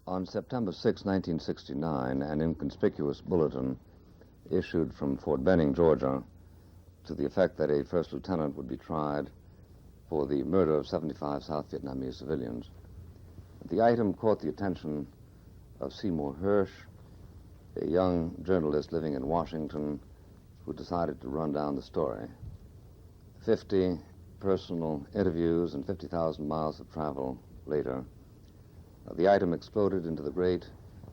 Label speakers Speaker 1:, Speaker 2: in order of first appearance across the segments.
Speaker 1: On September 6, 1969, an inconspicuous bulletin issued from Fort Benning, Georgia, to the effect that a first lieutenant would be tried for the murder of 75 South Vietnamese civilians. The item caught the attention of Seymour Hersh, a young journalist living in Washington who decided to run down the story. 50 personal interviews and 50,000 miles of travel later, the item exploded into the great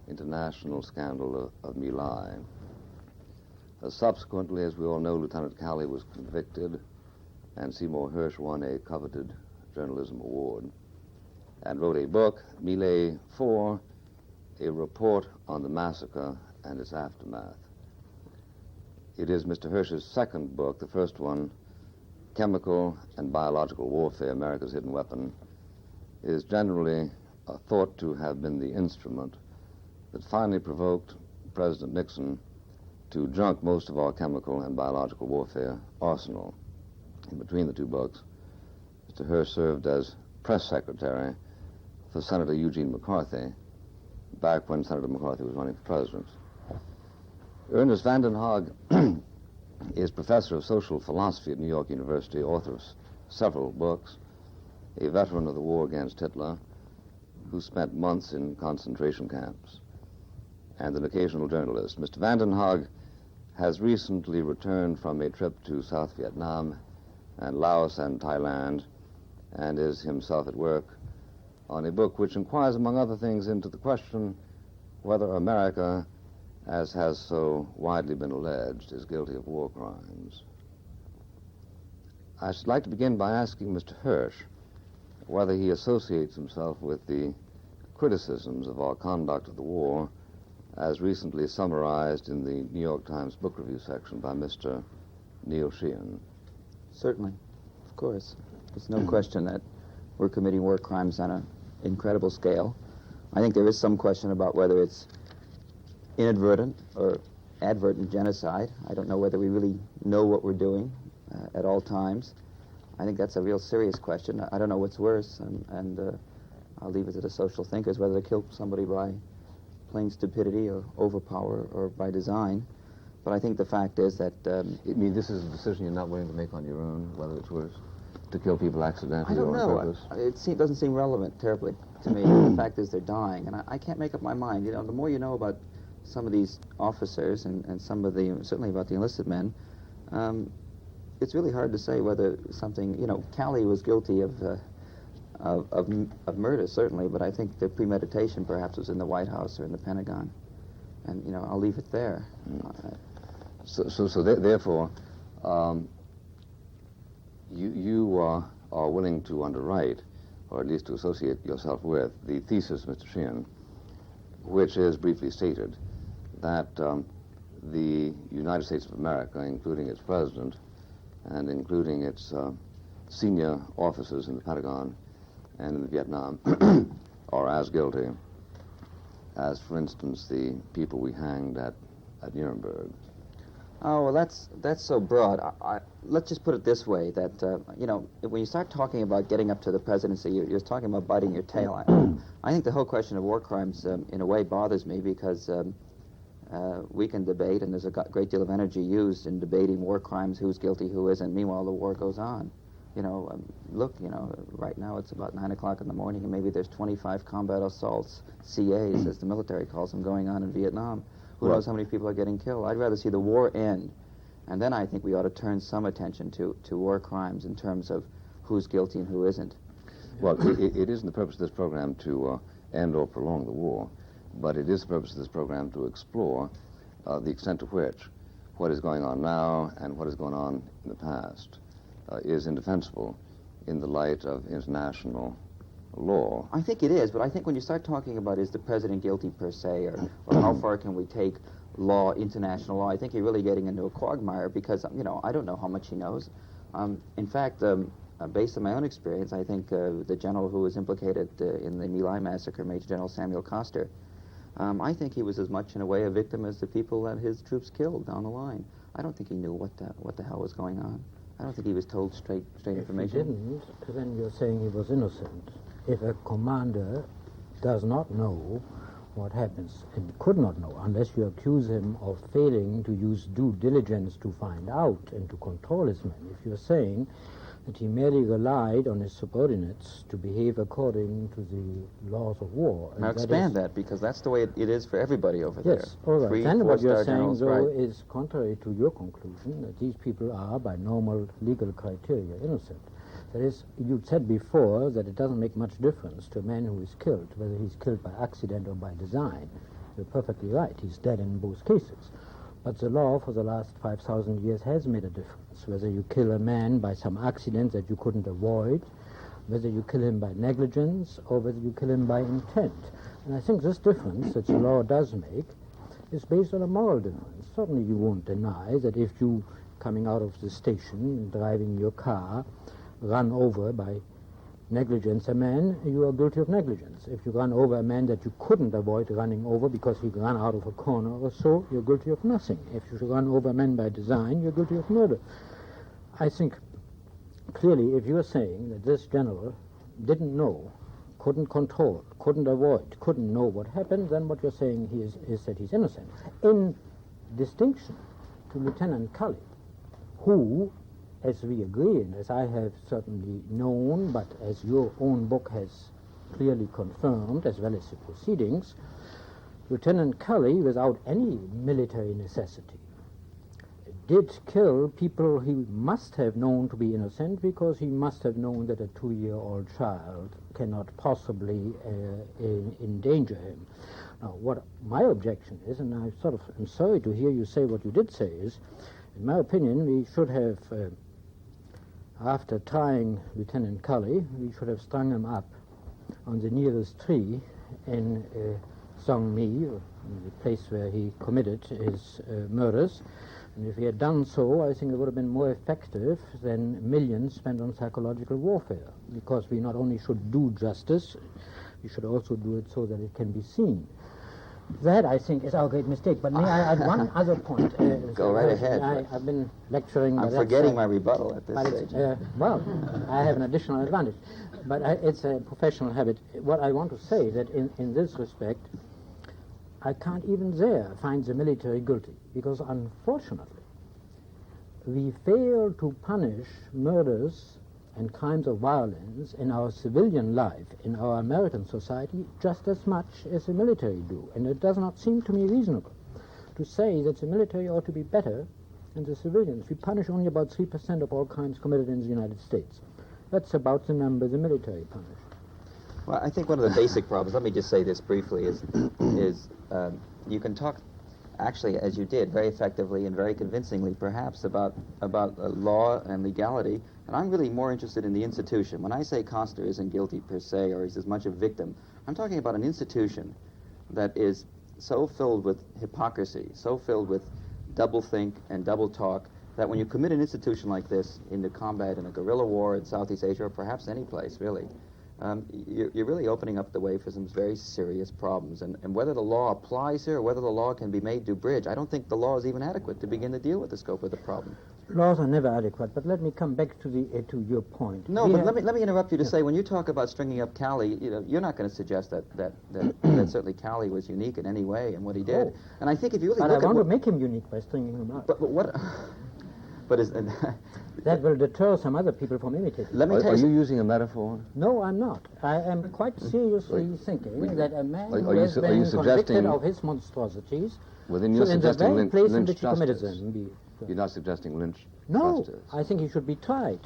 Speaker 1: international scandal of My Lai. Subsequently, as we all know, Lieutenant Calley was convicted, and Seymour Hersh won a coveted journalism award and wrote a book, My Lai 4, a report on the massacre and its aftermath. It is Mr. Hersh's second book. The first one, Chemical and Biological Warfare, America's Hidden Weapon, is generally thought to have been the instrument that finally provoked President Nixon to junk most of our chemical and biological warfare arsenal. In between the two books, Mr. Hersh served as press secretary for Senator Eugene McCarthy, back when Senator McCarthy was running for president. Ernest Vanden Haag is professor of social philosophy at New York University, author of several books, a veteran of the war against Hitler, who spent months in concentration camps, and an occasional journalist. Mr. Vanden Haag has recently returned from a trip to South Vietnam and Laos and Thailand, and is himself at work on a book which inquires, among other things, into the question whether America, as has so widely been alleged, is guilty of war crimes. I should like to begin by asking Mr. Hersh whether he associates himself with the criticisms of our conduct of the war as recently summarized in the New York Times book review section by Mr. Neil Sheehan.
Speaker 2: Certainly, of course. There's no question that we're committing war crimes on an incredible scale. I think there is some question about whether it's inadvertent or advertent genocide. I don't know whether we really know what we're doing at all times. I think that's a real serious question. I don't know what's worse, and I'll leave it to the social thinkers whether to kill somebody by plain stupidity or overpower or by design. But I think the fact is that...
Speaker 1: You mean this is a decision you're not willing to make on your own, whether it's worse to kill people accidentally or on purpose?
Speaker 2: I don't know. It doesn't seem relevant terribly to me. The fact is they're dying, and I can't make up my mind. You know, the more you know about some of these officers and some of the, certainly about the enlisted men, it's really hard to say whether something, you know, Calley was guilty of murder, certainly, but I think the premeditation perhaps was in the White House or in the Pentagon. And, you know, I'll leave it there.
Speaker 1: Therefore, you are willing to underwrite, or at least to associate yourself with, the thesis, Mr. Sheehan, which is briefly stated that the United States of America, including its president and including its senior officers in the Pentagon and in Vietnam, are as guilty as, for instance, the people we hanged at Nuremberg.
Speaker 2: Oh, well, that's so broad. Let's just put it this way, that, you know, when you start talking about getting up to the presidency, you're talking about biting your tail. I think the whole question of war crimes, in a way, bothers me because we can debate, and there's a great deal of energy used in debating war crimes, who's guilty, who isn't. Meanwhile, the war goes on. You know, look, you know, right now it's about 9 o'clock in the morning, and maybe there's 25 combat assaults, CAs, as the military calls them, going on in Vietnam. Who knows how many people are getting killed? I'd rather see the war end, and then I think we ought to turn some attention to war crimes in terms of who's guilty and who isn't.
Speaker 1: Well, it isn't the purpose of this program to end or prolong the war, but it is the purpose of this program to explore the extent to which what is going on now and what has gone on in the past is indefensible in the light of international law.
Speaker 2: I think it is, but I think when you start talking about is the president guilty per se, or how far can we take law, international law, I think you're really getting into a quagmire because, you know, I don't know how much he knows. In fact, based on my own experience, I think the general who was implicated in the My Lai massacre, Major General Samuel Coster, I think he was as much in a way a victim as the people that his troops killed down the line. I don't think he knew what the hell was going on. I don't think he was told straight information.
Speaker 3: If he didn't, then you're saying he was innocent. If a commander does not know what happens, and could not know, unless you accuse him of failing to use due diligence to find out and to control his men. If you're saying that he merely relied on his subordinates to behave according to the laws of war.
Speaker 2: Now expand that, because that's the way it is for everybody over there.
Speaker 3: Yes, all right.
Speaker 2: 3,
Speaker 3: Then what
Speaker 2: 4-star
Speaker 3: you're saying,
Speaker 2: generals,
Speaker 3: though,
Speaker 2: right.
Speaker 3: is contrary to your conclusion that these people are, by normal legal criteria, innocent. That is, you said before that it doesn't make much difference to a man who is killed, whether he's killed by accident or by design. You're perfectly right. He's dead in both cases. But the law for the last 5,000 years has made a difference, whether you kill a man by some accident that you couldn't avoid, whether you kill him by negligence, or whether you kill him by intent. And I think this difference that the law does make is based on a moral difference. Certainly you won't deny that if you, coming out of the station, driving your car, run over by negligence a man, you are guilty of negligence. If you run over a man that you couldn't avoid running over because he ran out of a corner or so, you're guilty of nothing. If you run over a man by design, you're guilty of murder. I think clearly if you're saying that this general didn't know, couldn't control, couldn't avoid, couldn't know what happened, then what you're saying is that he's innocent. In distinction to Lieutenant Collot, who, as we agree, and as I have certainly known, but as your own book has clearly confirmed, as well as the proceedings, Lieutenant Collot, without any military necessity, did kill people he must have known to be innocent, because he must have known that a 2-year-old child cannot possibly endanger him. Now, what my objection is, and I sort of am sorry to hear you say what you did say, is, in my opinion, we should have, after trying Lieutenant Collot, we should have strung him up on the nearest tree in Songmi, the place where he committed his murders. And if he had done so, I think it would have been more effective than millions spent on psychological warfare, because we not only should do justice, we should also do it so that it can be seen. That, I think, is our great mistake. But may I add one other point?
Speaker 2: Go right ahead.
Speaker 3: I've been lecturing.
Speaker 2: I'm forgetting my rebuttal at this stage.
Speaker 3: Well, I have an additional advantage. But it's a professional habit. What I want to say that in this respect, I can't even there find the military guilty, because unfortunately, we fail to punish murders and crimes of violence in our civilian life, in our American society, just as much as the military do. And it does not seem to me reasonable to say that the military ought to be better than the civilians. We punish only about 3% of all crimes committed in the United States. That's about the number the military punish.
Speaker 2: Well, I think one of the basic problems, let me just say this briefly, is you can talk, actually, as you did, very effectively and very convincingly, perhaps, about law and legality, and I'm really more interested in the institution. When I say Koster isn't guilty per se, or he's as much a victim, I'm talking about an institution that is so filled with hypocrisy, so filled with double-think and double-talk, that when you commit an institution like this into combat in a guerrilla war in Southeast Asia, or perhaps any place, really, you're really opening up the way for some very serious problems. And whether the law applies here, or whether the law can be made to bridge, I don't think the law is even adequate to begin to deal with the scope of the problem.
Speaker 3: Laws are never adequate, but let me come back to your point.
Speaker 2: No, but let me interrupt you to say, when you talk about stringing up Cali, you're not going to suggest that certainly Cali was unique in any way in what he did.
Speaker 3: Oh.
Speaker 2: And I think if you really
Speaker 3: but
Speaker 2: look
Speaker 3: I want to make him unique by stringing him up.
Speaker 2: But what? But is
Speaker 3: that will deter some other people from imitating.
Speaker 2: Let me tell
Speaker 1: Are
Speaker 2: you.
Speaker 1: you using a metaphor?
Speaker 3: No, I'm not. I am quite seriously thinking that a man who has
Speaker 1: are
Speaker 3: been
Speaker 1: you
Speaker 3: convicted of his monstrosities,
Speaker 1: Within your
Speaker 3: should in the
Speaker 1: suggesting
Speaker 3: very place in
Speaker 1: lynch
Speaker 3: which he committed
Speaker 1: justice.
Speaker 3: them, be...
Speaker 1: You're not suggesting lynch
Speaker 3: No,
Speaker 1: justice.
Speaker 3: I think he should be tried.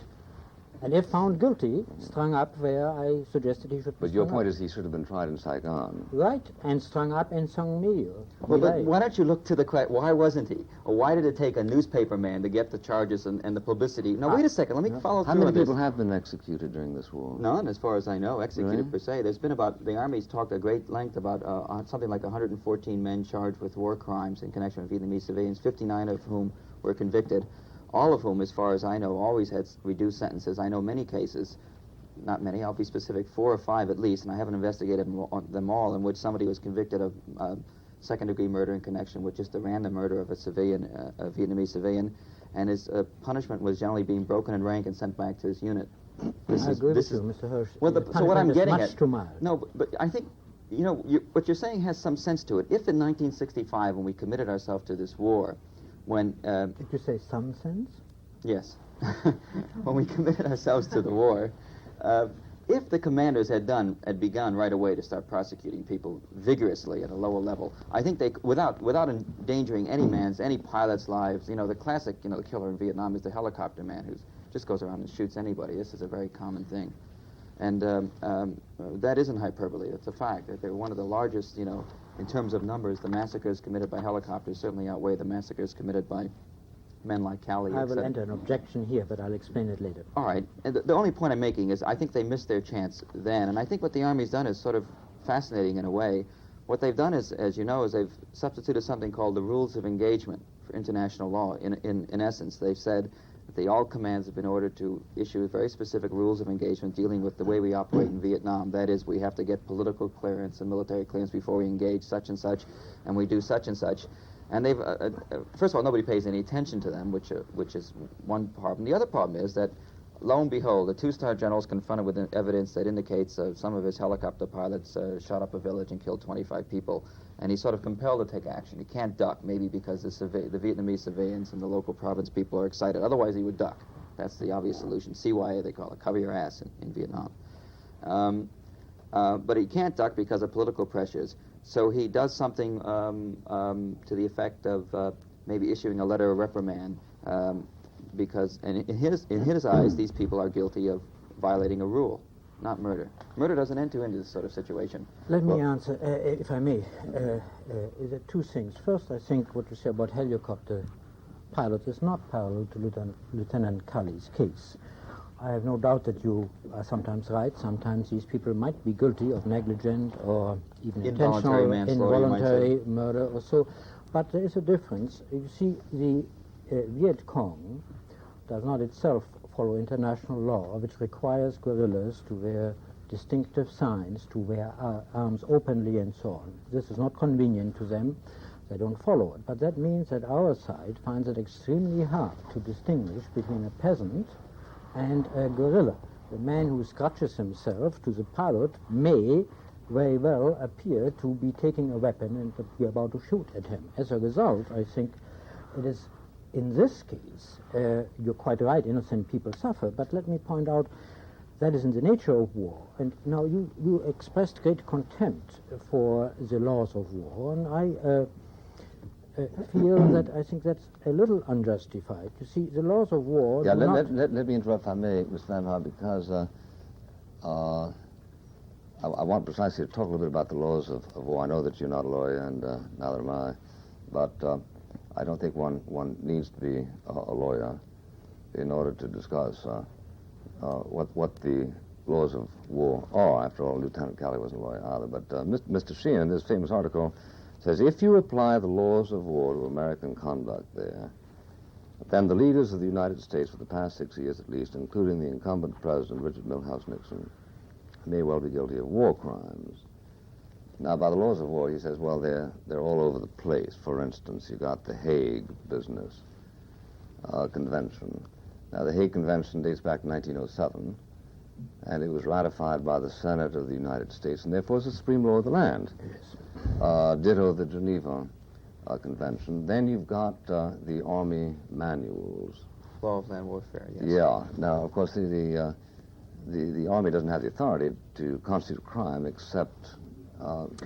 Speaker 3: And if found guilty, strung up where I suggested he should be
Speaker 1: But your
Speaker 3: strung
Speaker 1: point
Speaker 3: up.
Speaker 1: is he should have been tried in Saigon.
Speaker 3: Right, and strung up in Songmi.
Speaker 2: Well, but why don't you look to the question, why wasn't he? Or why did it take a newspaper man to get the charges and the publicity? Now, wait a second, let me follow
Speaker 1: How
Speaker 2: through
Speaker 1: many
Speaker 2: on this.
Speaker 1: people have been executed during this war?
Speaker 2: None, as far as I know, executed
Speaker 1: Really?
Speaker 2: per se. There's been about, the Army's talked at great length about something like 114 men charged with war crimes in connection with Vietnamese civilians, 59 of whom were convicted, all of whom, as far as I know, always had reduced sentences. I know many cases, not many, I'll be specific, 4 or 5 at least, and I haven't investigated them all, in which somebody was convicted of second-degree murder in connection with just the random murder of a civilian, a Vietnamese civilian, and his punishment was generally being broken in rank and sent back to his unit.
Speaker 3: I agree with you, Mr. Hersh.
Speaker 2: Well, so what I'm getting
Speaker 3: much
Speaker 2: at...
Speaker 3: too mild.
Speaker 2: No, but I think you know, what you're saying has some sense to it. If in 1965, when we committed ourselves to this war, when...
Speaker 3: Did you say some sense?
Speaker 2: Yes. When we committed ourselves to the war, if the commanders had begun right away to start prosecuting people vigorously at a lower level, I think they, without endangering any pilot's lives, you know, the classic, you know, the killer in Vietnam is the helicopter man who just goes around and shoots anybody. This is a very common thing. And that isn't hyperbole. It's a fact that they're one of the largest, you know, in terms of numbers. The massacres committed by helicopters certainly outweigh the massacres committed by men like Cali.
Speaker 3: I will enter an objection here, but I'll explain it later.
Speaker 2: All right. And the only point I'm making is I think they missed their chance then. And I think what the Army's done is sort of fascinating in a way. What they've done is, as you know, is they've substituted something called the rules of engagement for international law. In essence, they've said that all commands have been ordered to issue very specific rules of engagement dealing with the way we operate in Vietnam. That is, we have to get political clearance and military clearance before we engage such and such, and we do such and such. And they've, first of all, nobody pays any attention to them, which is one problem. The other problem is that, lo and behold, the two-star general is confronted with evidence that indicates some of his helicopter pilots shot up a village and killed 25 people, and he's sort of compelled to take action. He can't duck, maybe because the Vietnamese civilians and the local province people are excited. Otherwise, he would duck. That's the obvious solution. CYA, they call it, cover your ass in Vietnam. But he can't duck because of political pressures. So he does something to the effect of maybe issuing a letter of reprimand, because in his eyes, these people are guilty of violating a rule, not murder. Murder doesn't enter into this sort of situation.
Speaker 3: Let me answer, if I may. There are two things. First, I think what you say about helicopter pilots is not parallel to Lieutenant Cully's case. I have no doubt that you are sometimes right. Sometimes these people might be guilty of negligent or even intentional involuntary murder or so. But there is a difference. You see, the Viet Cong does not itself follow international law, which requires guerrillas to wear distinctive signs, to wear arms openly and so on. This is not convenient to them. They don't follow it. But that means that our side finds it extremely hard to distinguish between a peasant and a guerrilla. The man who scratches himself to the pilot may very well appear to be taking a weapon and to be about to shoot at him. As a result, I think it is, in this case, you're quite right, innocent people suffer, but let me point out that is in the nature of war. And now you expressed great contempt for the laws of war, and I feel that I think that's a little unjustified. You see, the laws of war...
Speaker 1: Yeah, let me interrupt, if I may, Mr. Van Haar, because I want precisely to talk a little bit about the laws of war. I know that you're not a lawyer, and neither am I, but I don't think one needs to be a lawyer in order to discuss what the laws of war are. After all, Lieutenant Calley wasn't a lawyer either. But Mr. Sheehan, in this famous article, says, if you apply the laws of war to American conduct there, then the leaders of the United States for the past 6 years at least, including the incumbent president, Richard Milhous Nixon, may well be guilty of war crimes. Now, by the laws of war, he says, well, they're all over the place. For instance, you got the Haag business convention. Now, the Hague Convention dates back to 1907, and it was ratified by the Senate of the United States, and therefore it's the supreme law of the land. Yes. Ditto the Geneva Convention. Then you've got the Army manuals.
Speaker 2: Law of land warfare, yes.
Speaker 1: Yeah. Now, of course, the Army doesn't have the authority to constitute crime except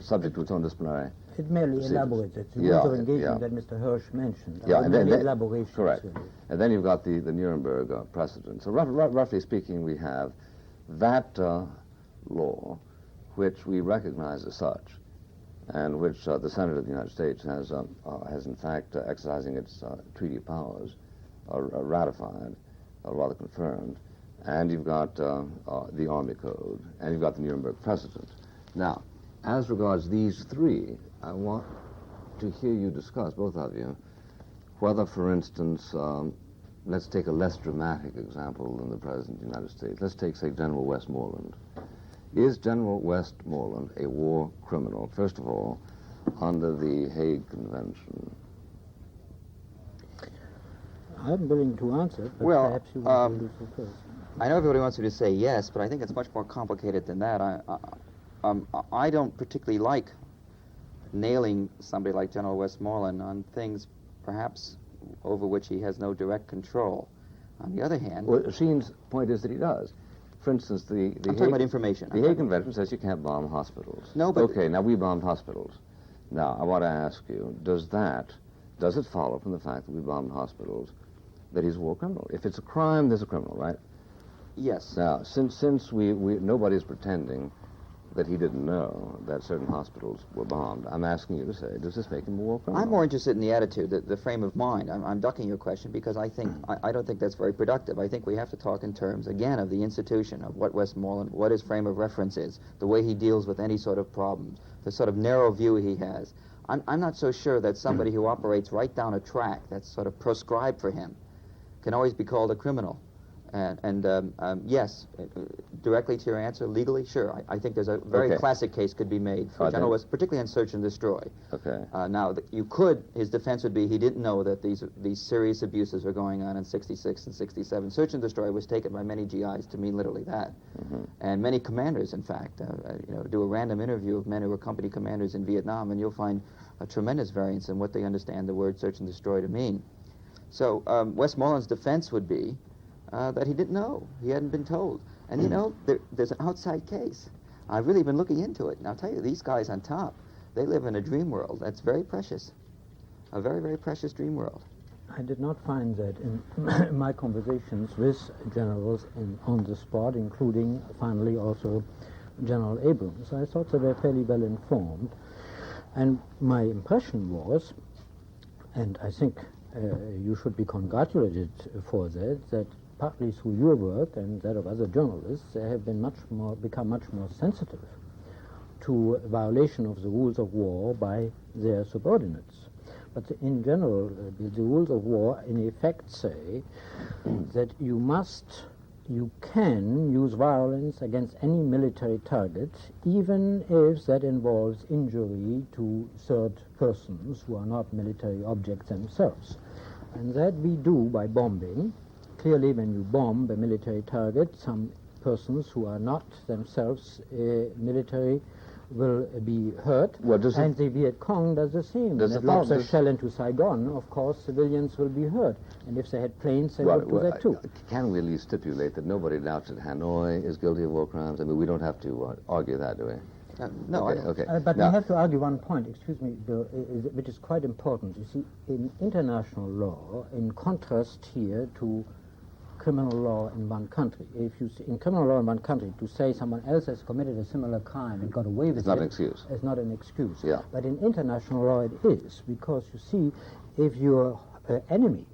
Speaker 1: subject to its own disciplinary.
Speaker 3: It merely elaborates it. The rules of engagement that Mr. Hersh mentioned.
Speaker 1: Yeah, and then
Speaker 3: elaboration.
Speaker 1: Correct.
Speaker 3: Really.
Speaker 1: And then you've got the Nuremberg precedent. So roughly speaking, we have that law, which we recognize as such, and which the Senate of the United States has in fact, exercising its treaty powers, ratified, rather confirmed. And you've got the Army Code, and you've got the Nuremberg precedent. Now, as regards these three, I want to hear you discuss, both of you, whether, for instance, let's take a less dramatic example than the President of the United States. Let's take, say, General Westmoreland. Is General Westmoreland a war criminal, first of all, under the Hague Convention?
Speaker 3: I'm willing to answer, but
Speaker 2: well,
Speaker 3: perhaps you want to do so first.
Speaker 2: I know everybody wants me to say yes, but I think it's much more complicated than that. I don't particularly like nailing somebody like General Westmoreland on things perhaps over which he has no direct control. On the other hand...
Speaker 1: Well, Sheen's point is that he does. For instance, I'm
Speaker 2: talking about information.
Speaker 1: The Haag Convention says you can't bomb hospitals.
Speaker 2: No, but...
Speaker 1: Okay, now we bombed hospitals. Now, I want to ask you, does it follow from the fact that we bombed hospitals that he's a war criminal? If it's a crime, there's a criminal, right?
Speaker 2: Yes.
Speaker 1: Now, since nobody's pretending that he didn't know that certain hospitals were bombed, I'm asking you to say, does this make him a war criminal?
Speaker 2: I'm more interested in the attitude, the frame of mind. I'm ducking your question because I don't think that's very productive. I think we have to talk in terms, again, of the institution, of what Westmoreland, what his frame of reference is, the way he deals with any sort of problems, the sort of narrow view he has. I'm not so sure that somebody who operates right down a track that's sort of proscribed for him can always be called a criminal. Yes, directly to your answer, legally, sure. I think there's a very classic case could be made for General West, particularly on search and destroy.
Speaker 1: Okay.
Speaker 2: Now, his defense would be he didn't know that these serious abuses were going on in 66 and 67. Search and destroy was taken by many GIs to mean literally that. Mm-hmm. And many commanders, in fact, do a random interview of men who were company commanders in Vietnam, and you'll find a tremendous variance in what they understand the word search and destroy to mean. So Westmoreland's defense would be that he didn't know. He hadn't been told. And, there's an outside case. I've really been looking into it. And I'll tell you, these guys on top, they live in a dream world that's very precious. A very, very precious dream world.
Speaker 3: I did not find that in my conversations with generals on the spot, including, finally, also General Abrams. I thought they were fairly well informed. And my impression was, and I think you should be congratulated for that partly through your work and that of other journalists, they have become much more sensitive to violation of the rules of war by their subordinates. But in general, the rules of war in effect say that you can use violence against any military target, even if that involves injury to third persons who are not military objects themselves. And that we do by bombing. Clearly, when you bomb a military target, some persons who are not themselves military will be hurt. And the Viet Cong does the same. When it lops a shell into Saigon, of course, civilians will be hurt. And if they had planes, they would do that too.
Speaker 1: Can we at least stipulate that nobody doubts that Hanoi is guilty of war crimes? I mean, we don't have to argue that, do we?
Speaker 2: No,
Speaker 1: okay.
Speaker 3: But we have to argue one point, excuse me, Bill, which is quite important. You see, in international law, in contrast here to criminal law in one country, in criminal law in one country, to say someone else has committed a similar crime and got away with
Speaker 1: it's not an excuse.
Speaker 3: It's not an excuse.
Speaker 1: Yeah.
Speaker 3: But in international law it is, because you see, if your enemy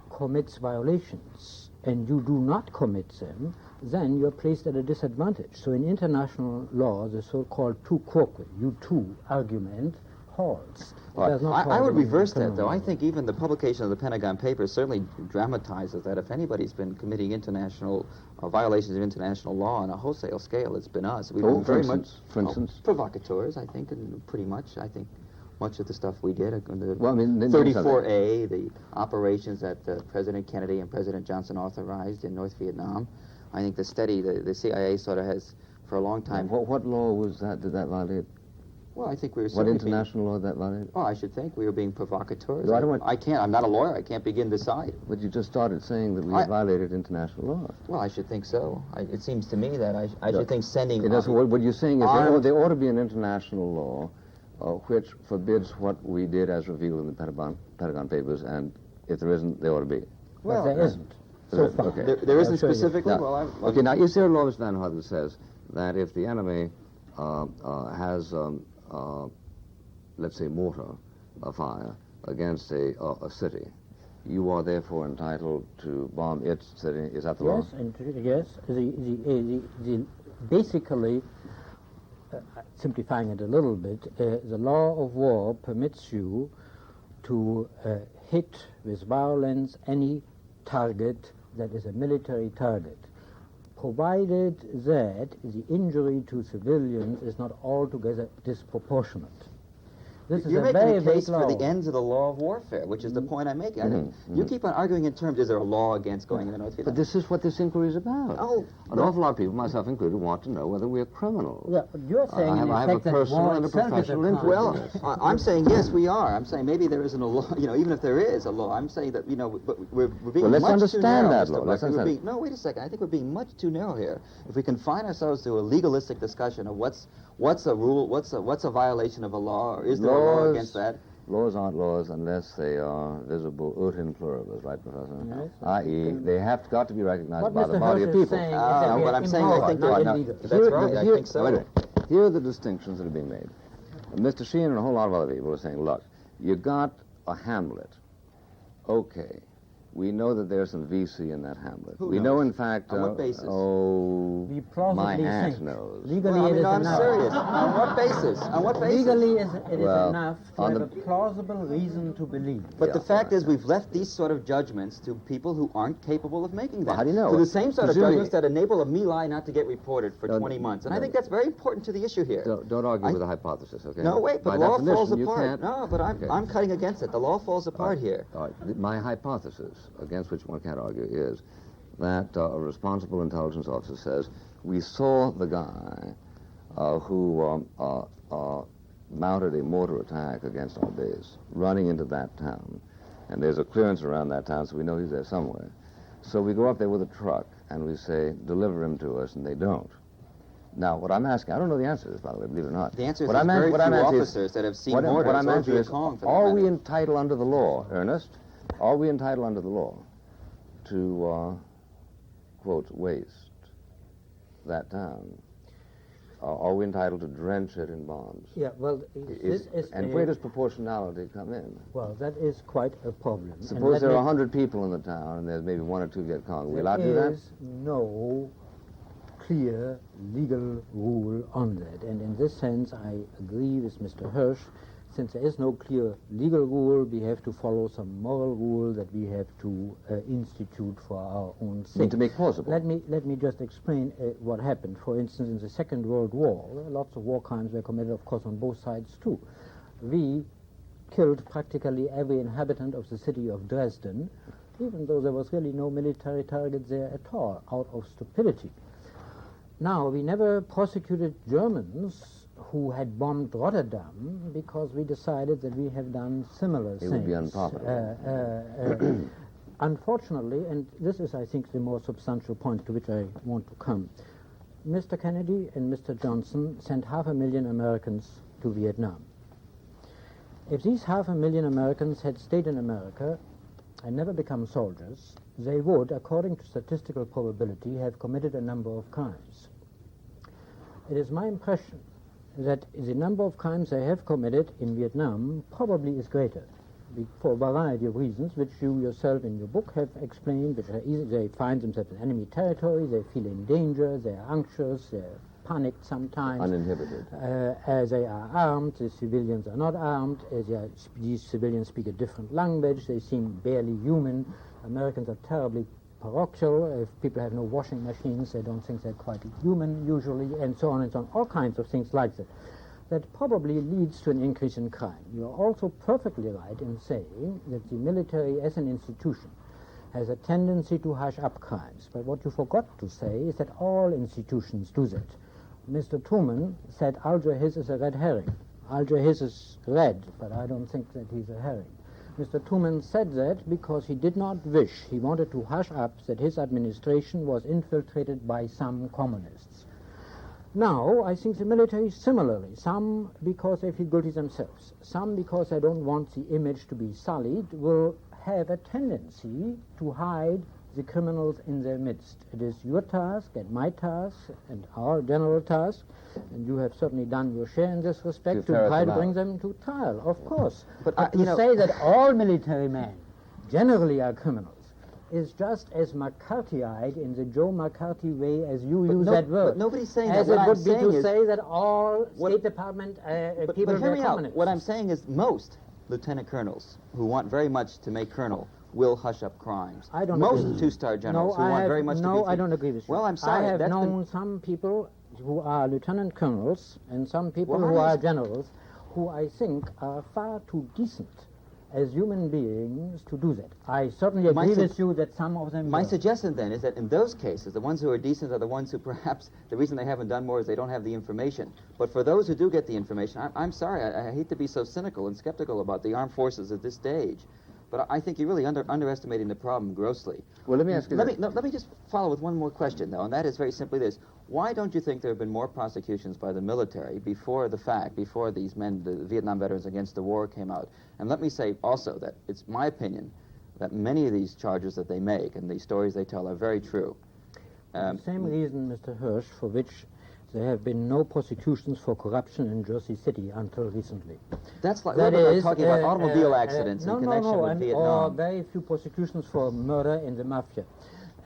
Speaker 3: commits violations and you do not commit them, then you're placed at a disadvantage. So in international law, the so-called tu quoque, you too argument, halts.
Speaker 2: I would reverse that, though. I think even the publication of the Pentagon Papers certainly dramatizes that. If anybody's been committing international violations of international law on a wholesale scale, it's been us. We've been
Speaker 1: for instance?
Speaker 2: Provocateurs, I think, and pretty much, I think, much of the stuff we did. The 34A, the operations that President Kennedy and President Johnson authorized in North Vietnam. I think the CIA sort of has, for a long time...
Speaker 1: What law was that? Did that violate?
Speaker 2: Well, I think we were...
Speaker 1: What international law did that violate?
Speaker 2: Well, I should think we were being provocateurs.
Speaker 1: No,
Speaker 2: I can't. I'm not a lawyer. I can't begin to decide.
Speaker 1: But you just started saying that we violated international law.
Speaker 2: Well, I should think so. It seems to me that I should think sending...
Speaker 1: What you're saying is there ought to be an international law which forbids what we did as revealed in the Pentagon Papers, and if there isn't, there ought to be.
Speaker 3: Well, there isn't.
Speaker 2: So far. Okay. There isn't specifically?
Speaker 1: Okay, now, is there a law, Mr. Van Hart, that says that if the enemy has, let's say, mortar fire against a city, you are therefore entitled to bomb its city? Is that the law?
Speaker 3: Yes. Basically, simplifying it a little bit, the law of war permits you to hit with violence any target that is a military target, provided that the injury to civilians is not altogether disproportionate. This is
Speaker 2: You're
Speaker 3: a
Speaker 2: making
Speaker 3: very
Speaker 2: a case
Speaker 3: vague
Speaker 2: for
Speaker 3: law.
Speaker 2: the ends of the law of warfare, which is the point I'm making. I think you keep on arguing in terms, is there a law against going into North Vietnam?
Speaker 1: But this is what this inquiry is about.
Speaker 2: Oh,
Speaker 1: An awful lot of people, myself included, want to know whether we're criminals.
Speaker 3: Yeah, but you're saying in
Speaker 1: I have a
Speaker 3: effect that
Speaker 1: personal
Speaker 3: war
Speaker 1: and a
Speaker 3: itself is a
Speaker 1: professional
Speaker 3: crime.
Speaker 1: interest.
Speaker 2: well, I'm saying yes, we are. I'm saying maybe there isn't a law. Even if there is a law, I'm saying that but we're being
Speaker 1: Well, let's
Speaker 2: much
Speaker 1: understand
Speaker 2: too narrow.
Speaker 1: that
Speaker 2: Mr.
Speaker 1: law. Let's
Speaker 2: Buckley.
Speaker 1: understand.
Speaker 2: No, wait a second. I think we're being much too narrow here. If we confine ourselves to a legalistic discussion of what's a rule, what's a violation of a law, or is there a law against that?
Speaker 1: Laws aren't laws unless they are visible ut in pluribus, right, Professor?
Speaker 3: Yes.
Speaker 1: I.e., they have got to be recognized
Speaker 3: What
Speaker 1: by the
Speaker 3: Mr.
Speaker 1: body
Speaker 3: Hersh
Speaker 1: of
Speaker 3: is
Speaker 1: people.
Speaker 3: saying is that we
Speaker 2: What
Speaker 3: are
Speaker 2: I'm saying, I
Speaker 3: immoral,
Speaker 2: think
Speaker 3: not
Speaker 2: that-
Speaker 3: illegal.
Speaker 2: That's right. I think so.
Speaker 1: Wait a minute. Here are the distinctions that are being made. Mr. Sheehan and a whole lot of other people are saying, look, you got a hamlet. Okay. We know that there's some VC in that hamlet.
Speaker 2: Who
Speaker 1: we know,
Speaker 2: knows?
Speaker 1: in fact...
Speaker 2: On what basis?
Speaker 3: We plausibly
Speaker 1: my aunt
Speaker 3: think.
Speaker 1: knows.
Speaker 3: Legally,
Speaker 2: Well,
Speaker 3: it is
Speaker 2: I'm
Speaker 3: enough.
Speaker 2: serious. On what basis? On what basis?
Speaker 3: Legally, it is
Speaker 1: Well,
Speaker 3: enough to
Speaker 1: on
Speaker 3: have
Speaker 1: the-
Speaker 3: a plausible reason to believe.
Speaker 2: But the
Speaker 1: Yeah,
Speaker 2: fact
Speaker 1: right.
Speaker 2: is, we've left these sort of judgments to people who aren't capable of making them.
Speaker 1: Well, how do you know?
Speaker 2: To the same sort of
Speaker 1: Presumably-
Speaker 2: judgments that enable a My Lai not to get reported for
Speaker 1: No,
Speaker 2: 20 months. And I
Speaker 1: no.
Speaker 2: think that's very important to the issue here.
Speaker 1: Don't argue with a hypothesis, okay?
Speaker 2: No, wait,
Speaker 1: By
Speaker 2: but law falls
Speaker 1: definition, you
Speaker 2: apart.
Speaker 1: can't-
Speaker 2: No, but
Speaker 1: Okay.
Speaker 2: I'm cutting against it. The law falls apart here.
Speaker 1: All right. My hypothesis, against which one can't argue, is that a responsible intelligence officer says, we saw the guy who mounted a mortar attack against our base, running into that town. And there's a clearance around that town, so we know he's there somewhere. So we go up there with a truck, and we say, deliver him to us, and they don't. Now, what I'm asking, I don't know the answer to this, by the way, believe it or not.
Speaker 2: The answer is
Speaker 1: What
Speaker 2: there's
Speaker 1: I'm
Speaker 2: very
Speaker 1: what I'm
Speaker 2: few
Speaker 1: asking is-
Speaker 2: officers that have seen
Speaker 1: what
Speaker 2: mortars
Speaker 1: I'm
Speaker 2: or
Speaker 1: asking is,
Speaker 2: Viet Cong, for that
Speaker 1: are we
Speaker 2: matter.
Speaker 1: entitled under the law, Ernest? Are we entitled under the law to, quote, waste that town? Are we entitled to drench it in bombs?
Speaker 3: Yeah, well, this is
Speaker 1: And where does proportionality come in?
Speaker 3: well, that is quite a problem. And
Speaker 1: Suppose
Speaker 3: let
Speaker 1: there
Speaker 3: me-
Speaker 1: are 100 people in the town, and there's maybe 1 or 2 Viet Cong. Are we allowed to do
Speaker 3: There
Speaker 1: that?
Speaker 3: is no clear legal rule on that. And in this sense, I agree with Mr. Hersh. Since there is no clear legal rule, we have to follow some moral rule that we have to institute for our own
Speaker 1: I mean,
Speaker 3: sake.
Speaker 1: to make plausible.
Speaker 3: Let me just explain what happened. For instance, in the Second World War, lots of war crimes were committed, of course, on both sides too. We killed practically every inhabitant of the city of Dresden, even though there was really no military target there at all, out of stupidity. Now, we never prosecuted Germans who had bombed Rotterdam because we decided that we have done similar things.
Speaker 1: It would be unprofitable.
Speaker 3: Unfortunately, and this is, I think, the more substantial point to which I want to come, Mr. Kennedy and Mr. Johnson sent 500,000 Americans to Vietnam. If these 500,000 Americans had stayed in America and never become soldiers, they would, according to statistical probability, have committed a number of crimes. It is my impression that the number of crimes they have committed in Vietnam probably is greater, for a variety of reasons, which you yourself in your book have explained, which are easy. They find themselves in enemy territory, they feel in danger, they are anxious, they're panicked sometimes.
Speaker 1: Uninhibited.
Speaker 3: As they are armed, the civilians are not armed. These civilians speak a different language. They seem barely human. Americans are terribly parochial. If people have no washing machines, they don't think they're quite human usually, and so on and so on. All kinds of things like that. That probably leads to an increase in crime. You're also perfectly right in saying that the military as an institution has a tendency to hush up crimes. But what you forgot to say is that all institutions do that. Mr. Truman said Alger Hiss is a red herring. Alger Hiss is red, but I don't think that he's a herring. Mr. Truman said that because he did not wish, he wanted to hush up that his administration was infiltrated by some communists. Now, I think the military similarly, some because they feel guilty themselves, some because they don't want the image to be sullied, will have a tendency to hide the criminals in their midst. It is your task and my task and our general task, and you have certainly done your share in this respect, to
Speaker 1: ferret
Speaker 3: try
Speaker 1: them
Speaker 3: to
Speaker 1: out.
Speaker 3: bring them to trial, of course.
Speaker 2: But,
Speaker 3: But
Speaker 2: you
Speaker 3: to
Speaker 2: know-
Speaker 3: say that all military men generally are criminals is just as McCarthyite in the Joe McCarthy way as you use that word.
Speaker 2: But nobody's saying
Speaker 3: as
Speaker 2: that. What
Speaker 3: it
Speaker 2: I'm
Speaker 3: would be
Speaker 2: saying
Speaker 3: to
Speaker 2: is,
Speaker 3: say that all
Speaker 2: What-
Speaker 3: State Department
Speaker 2: but
Speaker 3: people
Speaker 2: hear
Speaker 3: are
Speaker 2: me out.
Speaker 3: communists.
Speaker 2: What I'm saying is most lieutenant colonels who want very much to make colonel will hush up crimes.
Speaker 3: I don't
Speaker 2: Most
Speaker 3: agree.
Speaker 2: two-star generals who
Speaker 3: I
Speaker 2: want
Speaker 3: have,
Speaker 2: very much to be...
Speaker 3: No, I don't agree with you.
Speaker 2: Well, I'm sorry.
Speaker 3: I have
Speaker 2: that's
Speaker 3: known some people who are lieutenant colonels and some people
Speaker 2: Well,
Speaker 3: who
Speaker 2: how
Speaker 3: are
Speaker 2: is-
Speaker 3: generals who I think are far too decent as human beings to do that. I certainly agree with you that some of them...
Speaker 2: My suggestion then is that in those cases, the ones who are decent are the ones who perhaps the reason they haven't done more is they don't have the information. But for those who do get the information, I'm sorry, I hate to be so cynical and skeptical about the armed forces at this stage, but I think you're really underestimating the problem grossly.
Speaker 1: Well, let me ask you
Speaker 2: Let me just follow with one more question, though, and that is very simply this. Why don't you think there have been more prosecutions by the military before the fact, before these men, the Vietnam veterans against the war came out? And let me say also that it's my opinion that many of these charges that they make and the stories they tell are very true.
Speaker 3: The same reason, Mr. Hersh, for which there have been no prosecutions for corruption in Jersey City until recently.
Speaker 2: That's like we're talking about automobile accidents in connection with Vietnam.
Speaker 3: Or very few prosecutions for murder in the mafia.